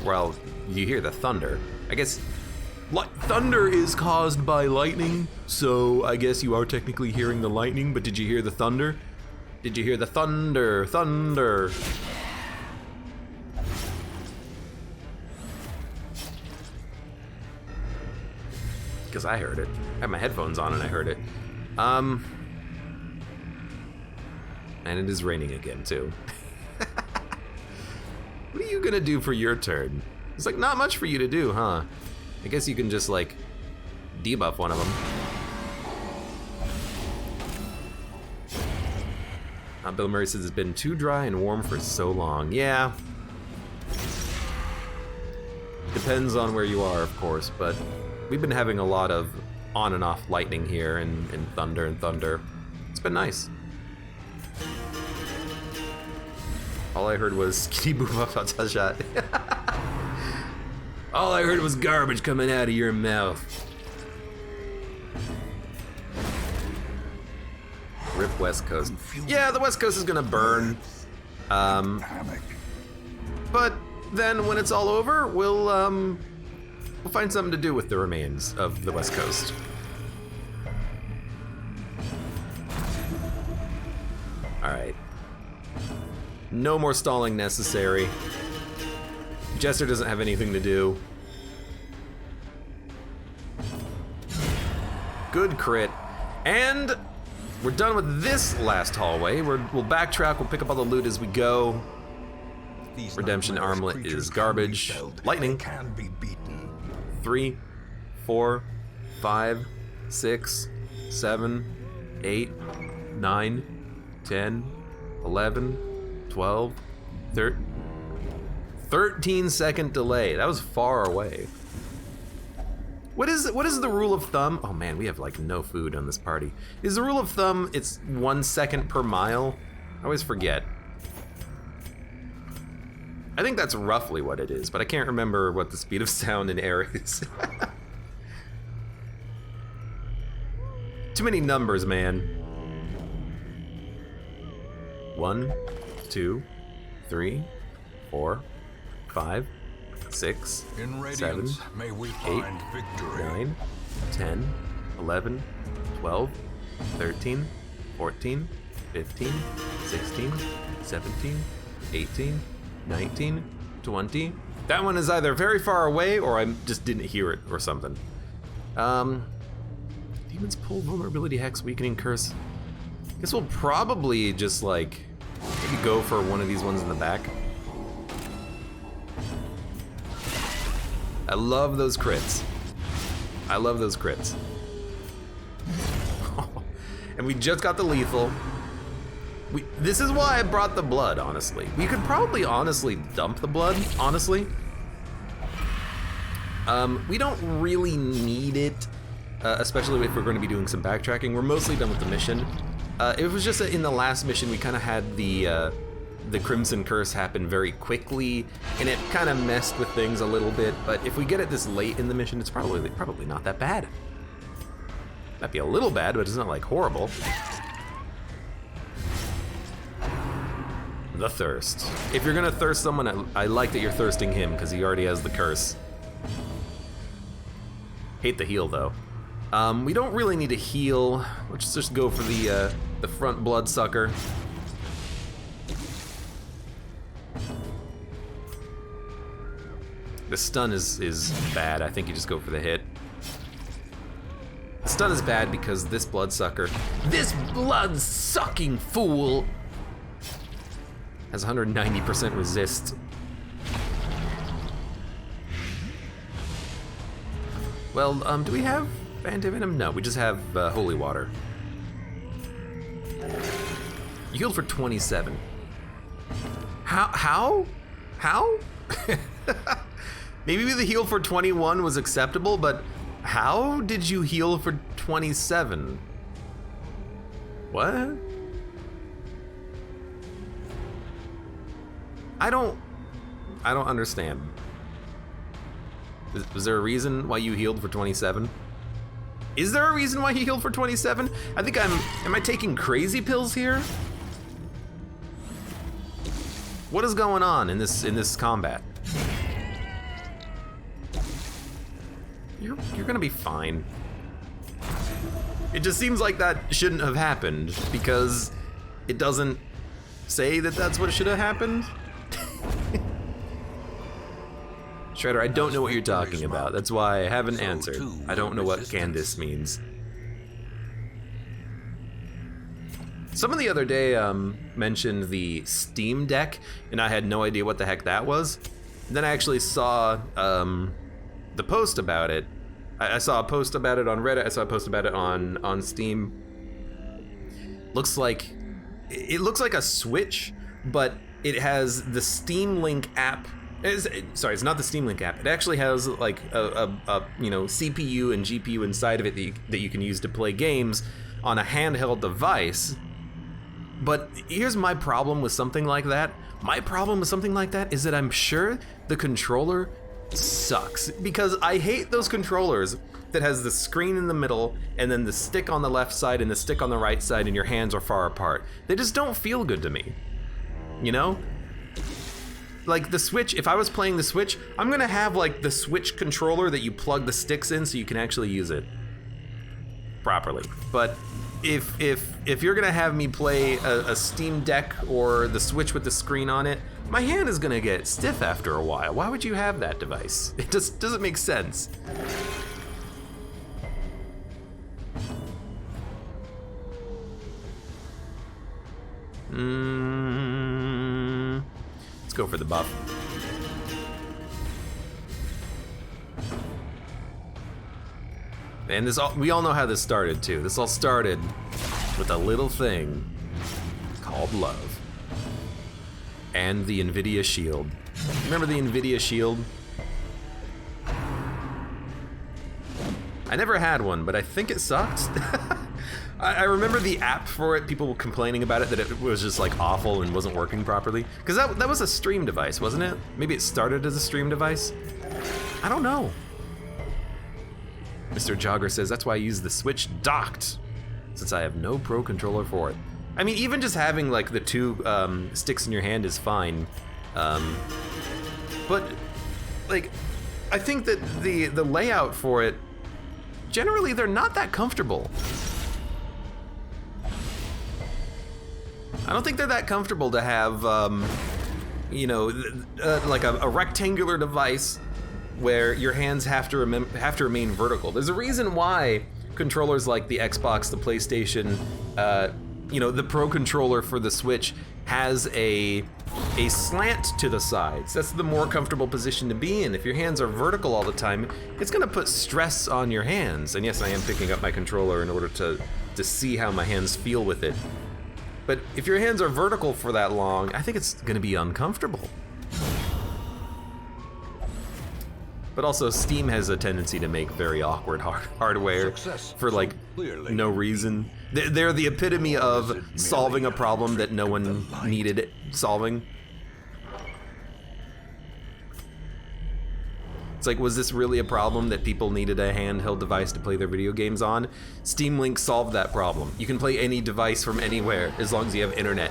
Well, you hear the thunder. I guess thunder is caused by lightning, so I guess you are technically hearing the lightning, but did you hear the thunder? Did you hear the thunder? Thunder! Because I heard it. I had my headphones on and I heard it. And it is raining again, too. What are you gonna do for your turn? It's like not much for you to do, huh? I guess you can just like debuff one of them. Bill Murray says it's been too dry and warm for so long. Yeah. Depends on where you are, of course, but we've been having a lot of on and off lightning here and thunder and thunder. It's been nice. All I heard was, can you move up outside shot? All I heard was garbage coming out of your mouth. Rip West Coast. Yeah, the West Coast is gonna burn. Panic. but then when it's all over, we'll find something to do with the remains of the West Coast. All right. No more stalling necessary. Jester doesn't have anything to do. Good crit. And we're done with this last hallway. We'll backtrack, we'll pick up all the loot as we go. Redemption armlet is garbage. Lightning. Can be beaten. 3, 4, 5, 6, 7, 8, 9, 10, 11, 12, 13-second delay. That was far away. What is the rule of thumb? Oh man, we have like no food on this party. Is the rule of thumb it's 1 second per mile? I always forget. I think that's roughly what it is, but I can't remember what the speed of sound in air is. Too many numbers, man. 1, 2, 3, 4, 5, 6, In 7, Radiance, may we 8, find victory. 9, 10, 11, 12, 13, 14, 15, 16, 17, 18, 19, 20. That one is either very far away or I just didn't hear it or something. Demons pull vulnerability, hex, weakening, curse. Guess we'll probably just like maybe go for one of these ones in the back. I love those crits. I love those crits. And we just got the lethal. This is why I brought the blood, honestly. We could probably honestly dump the blood, honestly. We don't really need it, especially if we're going to be doing some backtracking. We're mostly done with the mission. It was just that in the last mission we kind of had the Crimson Curse happen very quickly, and it kind of messed with things a little bit. But if we get it this late in the mission, it's probably not that bad. Might be a little bad, but it's not like horrible. The thirst. If you're gonna thirst someone, I like that you're thirsting him because he already has the curse. Hate the heal though. We don't really need to heal. Let's just go for the front bloodsucker. The stun is bad. I think you just go for the hit. The stun is bad because this bloodsucker, this blood-sucking fool, has 190% resist. Well, do we have anti-venom? No, we just have holy water. You healed for 27. How? Maybe the heal for 21 was acceptable, but how did you heal for 27? What? I don't understand. Was there a reason why you healed for 27? Is there a reason why he healed for 27? I think am I taking crazy pills here? What is going on in this combat? You're gonna be fine. It just seems like that shouldn't have happened because it doesn't say that that's what should have happened. Shredder, I don't know what you're talking about. That's why I haven't answered. I don't know what Candace means. Someone the other day mentioned the Steam Deck, and I had no idea what the heck that was. And then I actually saw the post about it. I saw a post about it on Reddit. I saw a post about it on Steam. It looks like a Switch, but it has the Steam Link app. Sorry, it's not the Steam Link app. It actually has like a CPU and GPU inside of it that you can use to play games on a handheld device. But here's my problem with something like that. My problem with something like that is that I'm sure the controller sucks, because I hate those controllers that has the screen in the middle and then the stick on the left side and the stick on the right side and your hands are far apart. They just don't feel good to me, you know? like the Switch, if I was playing the Switch, I'm gonna have like the Switch controller that you plug the sticks in so you can actually use it properly. But if you're gonna have me play a Steam Deck or the Switch with the screen on it, my hand is gonna get stiff after a while. Why would you have that device? It just doesn't make sense. Let's go for the buff. And we all know how this started too. This all started with a little thing called love. And the NVIDIA Shield. Remember the NVIDIA Shield? I never had one, but I think it sucked. I remember the app for it, people were complaining about it, that it was just like awful and wasn't working properly. Because that was a stream device, wasn't it? Maybe it started as a stream device? I don't know. Mr. Jogger says, that's why I use the Switch docked, since I have no Pro controller for it. I mean, even just having like the two sticks in your hand is fine. But like, I think that the layout for it, generally they're not that comfortable. I don't think they're that comfortable to have, you know, like a rectangular device where your hands have to remain vertical. There's a reason why controllers like the Xbox, the PlayStation, you know, the Pro controller for the Switch has a slant to the sides. That's the more comfortable position to be in. If your hands are vertical all the time, it's gonna put stress on your hands. And yes, I am picking up my controller in order to see how my hands feel with it. But if your hands are vertical for that long, I think it's gonna be uncomfortable. But also, Steam has a tendency to make very awkward hardware for like no reason. They're the epitome of solving a problem that no one needed solving. It's like, was this really a problem that people needed a handheld device to play their video games on? Steam Link solved that problem. You can play any device from anywhere as long as you have internet.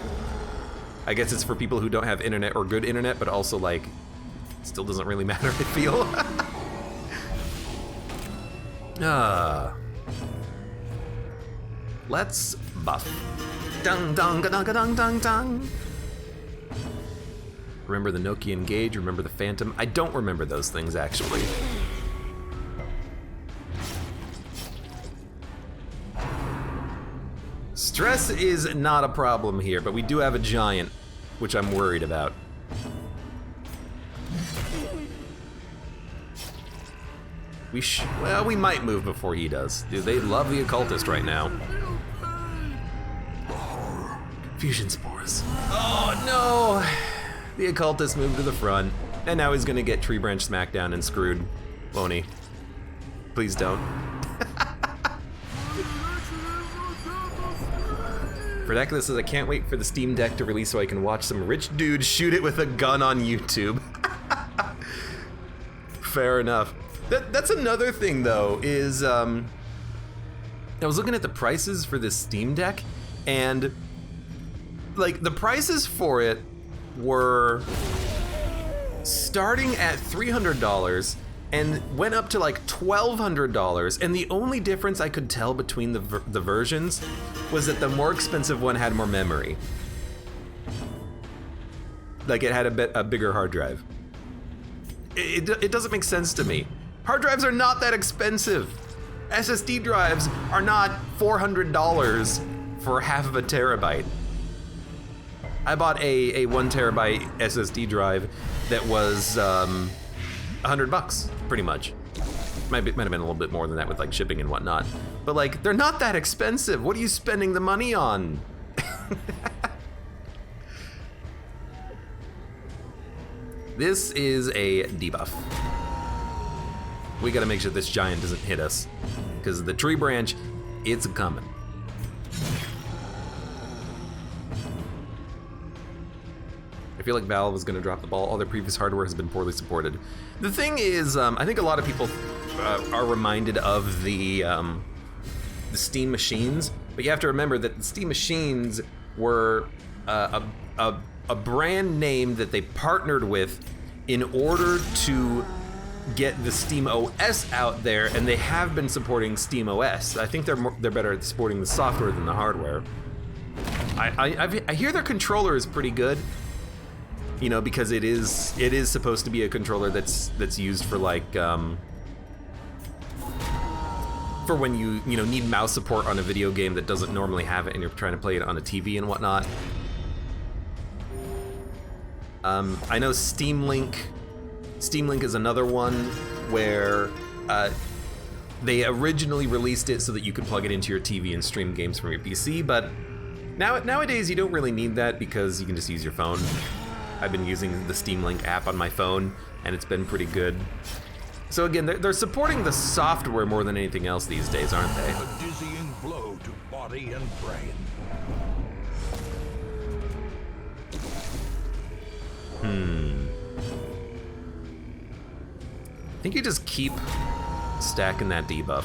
I guess it's for people who don't have internet or good internet, but also like, still doesn't really matter, I feel. Let's buff. Dung dung dung dung dung dung. Remember the Nokia Engage, remember the Phantom? I don't remember those things, actually. Stress is not a problem here, but we do have a giant, which I'm worried about. Well, we might move before he does. Dude, they love the occultist right now. Fusion spores. Oh no! The occultist moved to the front, and now he's gonna get tree branch smackdown and screwed, won't he? Please don't. Vernacular says, I can't wait for the Steam Deck to release so I can watch some rich dude shoot it with a gun on YouTube. Fair enough. That's another thing though, is I was looking at the prices for this Steam Deck, and like the prices for it were starting at $300 and went up to like $1,200, and the only difference I could tell between the versions was that the more expensive one had more memory. Like it had a bigger hard drive. It doesn't make sense to me. Hard drives are not that expensive. SSD drives are not $400 for half of a terabyte. I bought a 1 terabyte SSD drive that was $100, pretty much. Might have been a little bit more than that with like shipping and whatnot. But like, they're not that expensive. What are you spending the money on? This is a debuff. We gotta make sure this giant doesn't hit us, because the tree branch, it's coming. I feel like Valve is gonna drop the ball. All their previous hardware has been poorly supported. The thing is, I think a lot of people are reminded of the Steam machines, but you have to remember that the Steam machines were a a brand name that they partnered with in order to get the Steam OS out there, and they have been supporting Steam OS. I think they're better at supporting the software than the hardware. I hear their controller is pretty good, you know, because it is supposed to be a controller that's used for like for when you know need mouse support on a video game that doesn't normally have it, and you're trying to play it on a TV and whatnot. I know Steam Link is another one where they originally released it so that you could plug it into your TV and stream games from your PC, but nowadays you don't really need that because you can just use your phone. I've been using the Steam Link app on my phone, and it's been pretty good. So again, they're supporting the software more than anything else these days, aren't they? A dizzying blow to body and brain. I think you just keep stacking that debuff.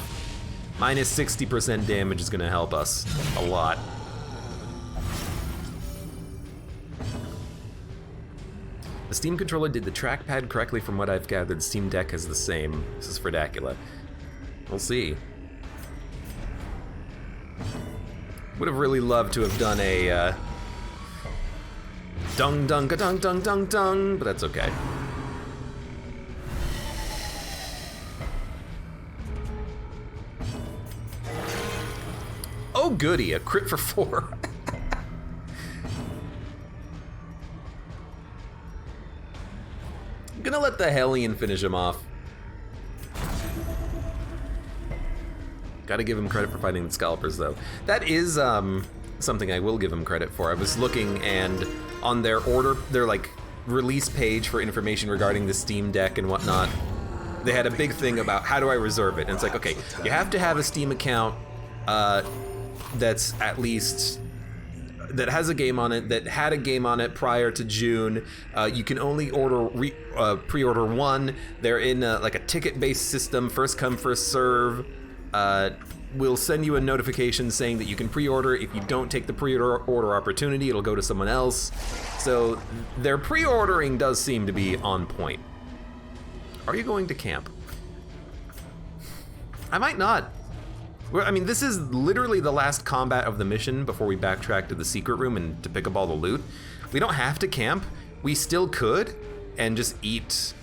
Minus 60% damage is gonna help us a lot. The Steam controller did the trackpad correctly from what I've gathered. Steam Deck has the same. This is for Dracula. We'll see. Would have really loved to have done a dung dung ka dung dung dung dung, but that's okay. Oh goody, a crit for 4. I'm gonna let the Hellion finish him off. Gotta give him credit for fighting the Scalpers, though. That is something I will give him credit for. I was looking, and on their like release page for information regarding the Steam Deck and whatnot, they had a big thing about how do I reserve it. And it's like, okay, you have to have a Steam account that's at least that has a game on it, that had a game on it prior to June. You can only pre-order one. They're in like a ticket-based system, first come, first serve. We'll send you a notification saying that you can pre-order. If you don't take the pre-order opportunity, it'll go to someone else. So their pre-ordering does seem to be on point. Are you going to camp? I might not. I mean, this is literally the last combat of the mission before we backtrack to the secret room and to pick up all the loot. We don't have to camp. We still could and just eat.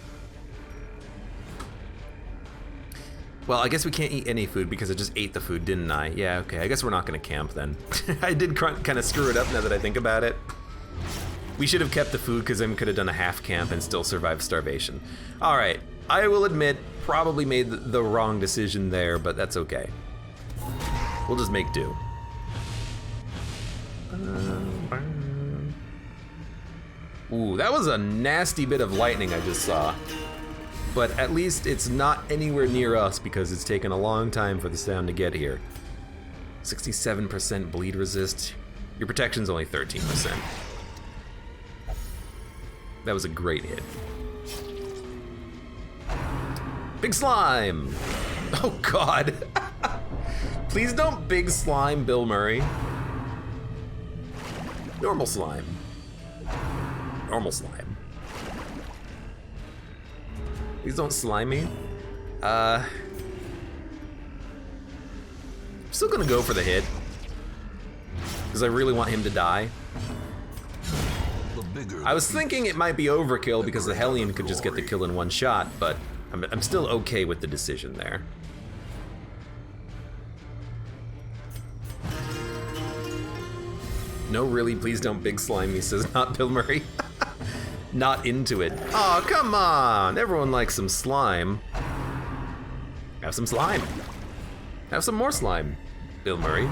Well, I guess we can't eat any food because I just ate the food, didn't I? Yeah, okay, I guess we're not gonna camp then. I did kind of screw it up now that I think about it. We should have kept the food because then we could have done a half camp and still survived starvation. All right, I will admit, probably made the wrong decision there, but that's okay. We'll just make do. Ooh, that was a nasty bit of lightning I just saw. But at least it's not anywhere near us because it's taken a long time for the sound to get here. 67% bleed resist. Your protection's only 13%. That was a great hit. Big slime! Oh God! Please don't big slime Bill Murray. Normal slime. Normal slime. Please don't slime me. I'm still gonna go for the hit. Because I really want him to die. I was thinking it might be overkill because the Hellion could just get the kill in one shot, but I'm still okay with the decision there. No, really, please don't big slime me, says not Bill Murray. Not into it. Oh, come on! Everyone likes some slime. Have some slime. Have some more slime, Bill Murray.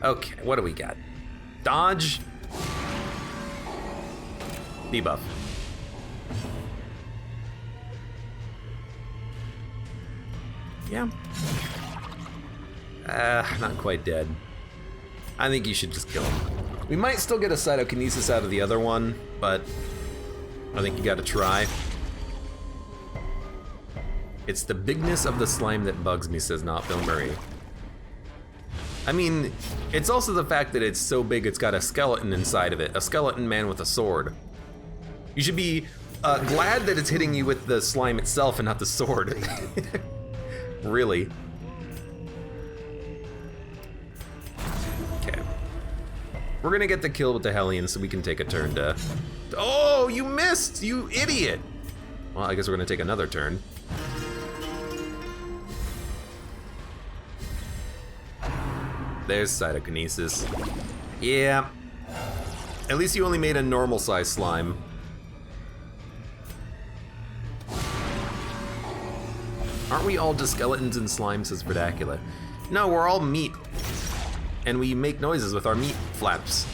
Okay, what do we got? Dodge. Debuff. Yeah. Not quite dead. I think you should just kill him. We might still get a cytokinesis out of the other one, but I think you gotta try. It's the bigness of the slime that bugs me, says not Bill Murray. I mean, it's also the fact that it's so big it's got a skeleton inside of it. A skeleton man with a sword. You should be glad that it's hitting you with the slime itself and not the sword. Really. Okay. We're gonna get the kill with the Hellion so we can take a turn to... Oh, you missed, you idiot! Well, I guess we're gonna take another turn. There's cytokinesis. Yeah. At least you only made a normal size slime. Aren't we all just skeletons and slime, says Verdacula? No, we're all meat. And we make noises with our meat flaps.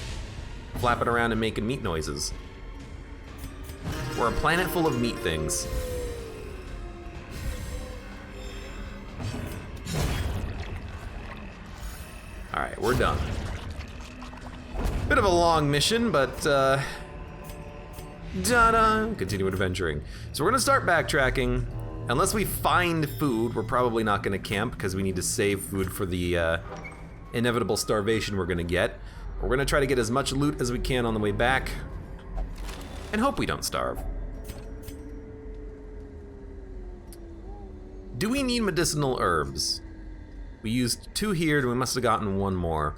Flapping around and making meat noises. We're a planet full of meat things. Alright, we're done. Bit of a long mission, but ta-da! Continue adventuring. So we're gonna start backtracking. Unless we find food, we're probably not gonna camp because we need to save food for the inevitable starvation we're gonna get. We're gonna try to get as much loot as we can on the way back and hope we don't starve. Do we need medicinal herbs? We used 2 here, and we must have gotten 1 more.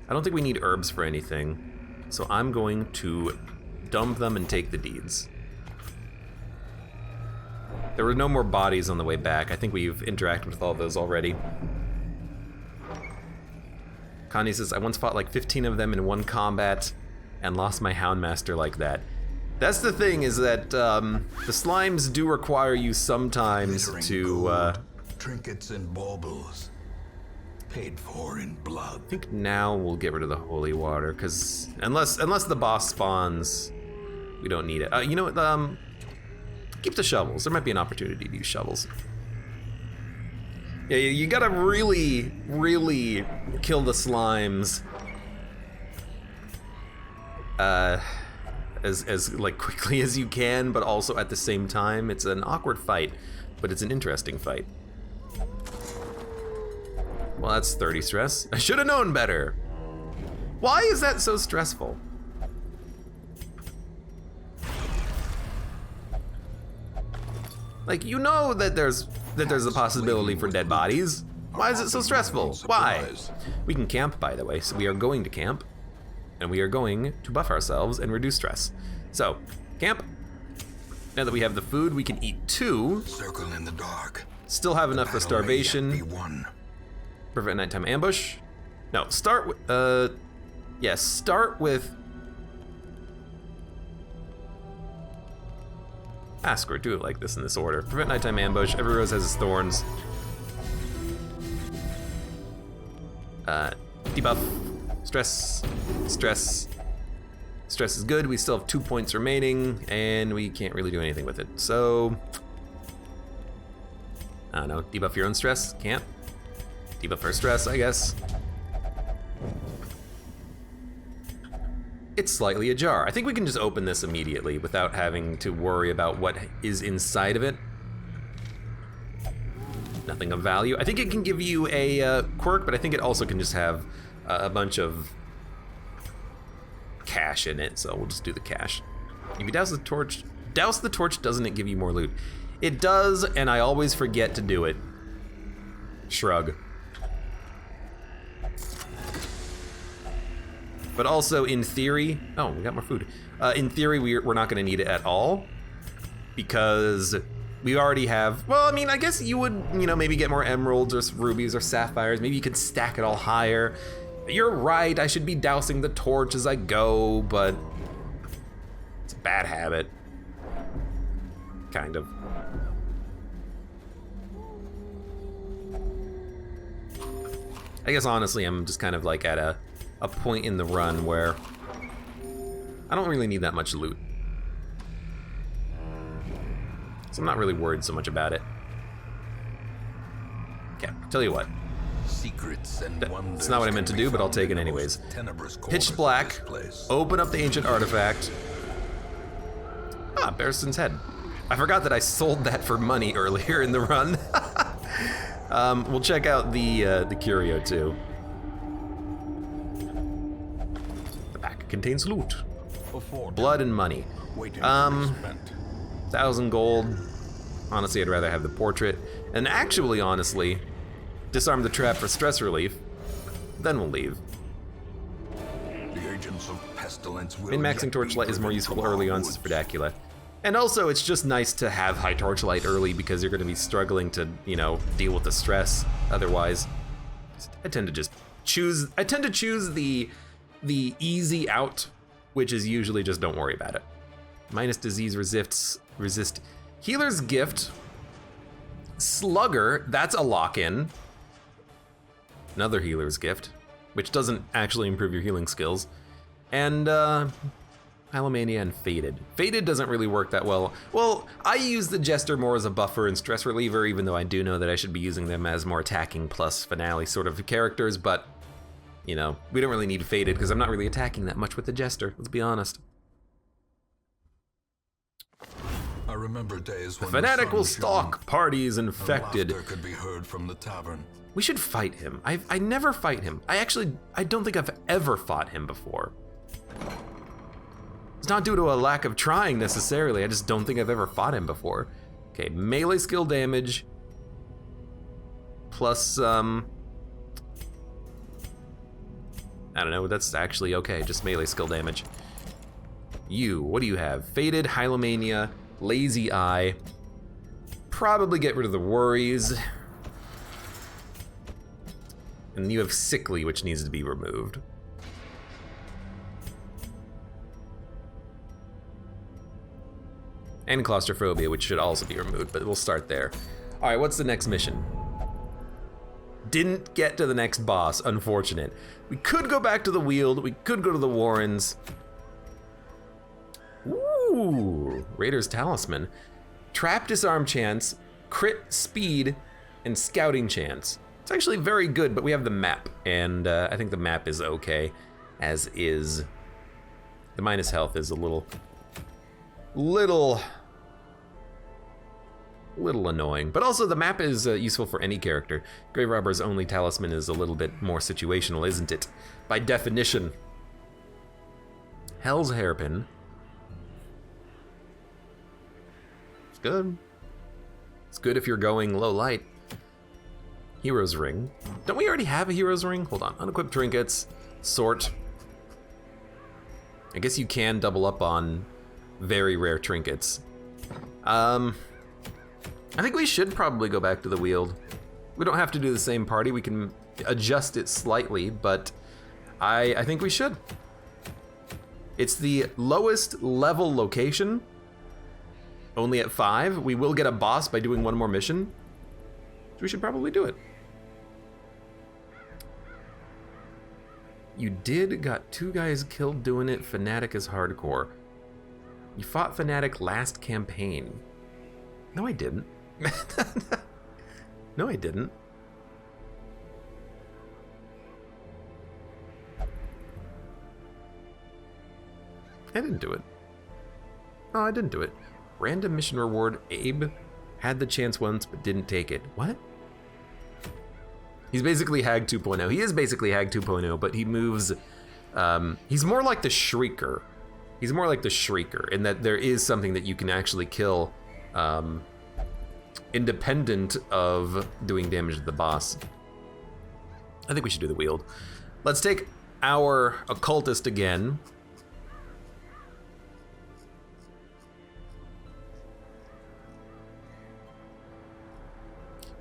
I don't think we need herbs for anything, so I'm going to dump them and take the deeds. There were no more bodies on the way back. I think we've interacted with all those already. Connie says, I once fought like 15 of them in one combat and lost my Houndmaster like that. That's the thing, is that the slimes do require you sometimes to... gold, trinkets and baubles, paid for in blood. I think now we'll get rid of the holy water, because unless the boss spawns, we don't need it. You know what, keep the shovels. There might be an opportunity to use shovels. Yeah, you gotta really, really kill the slimes as like quickly as you can, but also at the same time. It's an awkward fight, but it's an interesting fight. Well, that's 30 stress. I should have known better. Why is that so stressful? Like, you know that there's a possibility for dead bodies. Why is it so stressful? Why? We can camp, by the way, so we are going to camp. And we are going to buff ourselves and reduce stress. So, camp. Now that we have the food, we can eat 2. Circle in the dark. Still have enough for starvation. Be won. Prevent nighttime ambush. No, start with, yes, start with... Screw it, do it like this in this order. Prevent nighttime ambush. Every rose has its thorns. Debuff. Stress. Stress. Stress is good. We still have 2 points remaining, and we can't really do anything with it. So, I don't know. Debuff your own stress. Can't. Debuff our stress, I guess. It's slightly ajar. I think we can just open this immediately without having to worry about what is inside of it. Nothing of value. I think it can give you a quirk, but I think it also can just have a bunch of cash in it, so we'll just do the cash. If you douse the torch doesn't it give you more loot? It does, and I always forget to do it. Shrug. But also, in theory, oh, we got more food. In theory, we're not gonna need it at all because we already have, well, I mean, I guess you would, you know, maybe get more emeralds or rubies or sapphires. Maybe you could stack it all higher. You're right, I should be dousing the torch as I go, but it's a bad habit. Kind of. I guess honestly, I'm just kind of like at a point in the run where I don't really need that much loot. So I'm not really worried so much about it. Okay, tell you what. Secrets and wonders. It's not what I meant to do, but I'll take it anyways. Pitch black, open up the ancient artifact. Ah, Barristan's head. I forgot that I sold that for money earlier in the run. We'll check out the curio too. contains loot. Before Blood and money. waiting to be spent. 1,000 gold. Honestly, I'd rather have the portrait. And actually, honestly, disarm the trap for stress relief. Then we'll leave. The agents of pestilence will Min-maxing yet be Torchlight is more driven useful from early our on woods. for Dracula. And also, it's just nice to have high Torchlight early because you're going to be struggling to, you know, deal with the stress otherwise. I tend to just choose, the easy out, which is usually just don't worry about it. Minus disease resist. Healer's Gift. Slugger, that's a lock-in. Another Healer's Gift, which doesn't actually improve your healing skills. And Hylomania and Faded. Faded doesn't really work that well. Well, I use the Jester more as a buffer and stress reliever, even though I do know that I should be using them as more attacking plus finale sort of characters, but, you know, we don't really need Faded because I'm not really attacking that much with the Jester, let's be honest. I remember days when Fanatic the will sun stalk shone parties and infected. laughter could be heard from the tavern. We should fight him. I never fight him. I don't think I've ever fought him before. It's not due to a lack of trying necessarily, I just don't think I've ever fought him before. Okay, melee skill damage, plus, I don't know, that's actually okay, just melee skill damage. You, what do you have? Faded, Hylomania, Lazy Eye, probably get rid of the worries. And you have Sickly, which needs to be removed. And Claustrophobia, which should also be removed, but we'll start there. All right, what's the next mission? Didn't get to the next boss, unfortunate. We could go back to the Weald, we could go to the Warrens. Ooh, Raider's Talisman. Trap disarm chance, crit speed, and scouting chance. It's actually very good, but we have the map, and I think the map is okay, as is. The minus health is a little annoying, but also the map is useful for any character. Grave Robber's only talisman is a little bit more situational, isn't it? By definition. Hell's Hairpin. It's good. It's good if you're going low light. Hero's Ring. Don't we already have a Hero's Ring? Hold on. Unequipped trinkets. Sort. I guess you can double up on very rare trinkets. I think we should probably go back to the Weald. We don't have to do the same party. We can adjust it slightly, but I think we should. It's the lowest level location. Only at 5. We will get a boss by doing one more mission. So we should probably do it. You got 2 guys killed doing it. Fanatic is hardcore. You fought Fanatic last campaign. No, I didn't. No, I didn't. I didn't do it. Oh, I didn't do it. Random mission reward. Abe had the chance once, but didn't take it. What? He's basically Hag 2.0. He is basically Hag 2.0, but he moves... he's more like the Shrieker. He's more like the Shrieker, in that there is something that you can actually kill independent of doing damage to the boss. I think we should do the Weald. Let's take our Occultist again.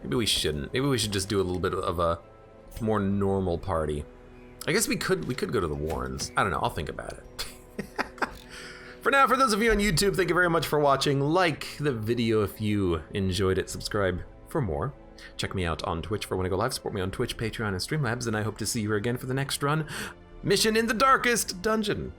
Maybe we shouldn't. Maybe we should just do a little bit of a more normal party. I guess we could go to the Warrens. I don't know, I'll think about it. For now, for those of you on YouTube, thank you very much for watching. Like the video if you enjoyed it. Subscribe for more. Check me out on Twitch for when I go live. Support me on Twitch, Patreon, and Streamlabs, and I hope to see you here again for the next run. Mission in the Darkest Dungeon.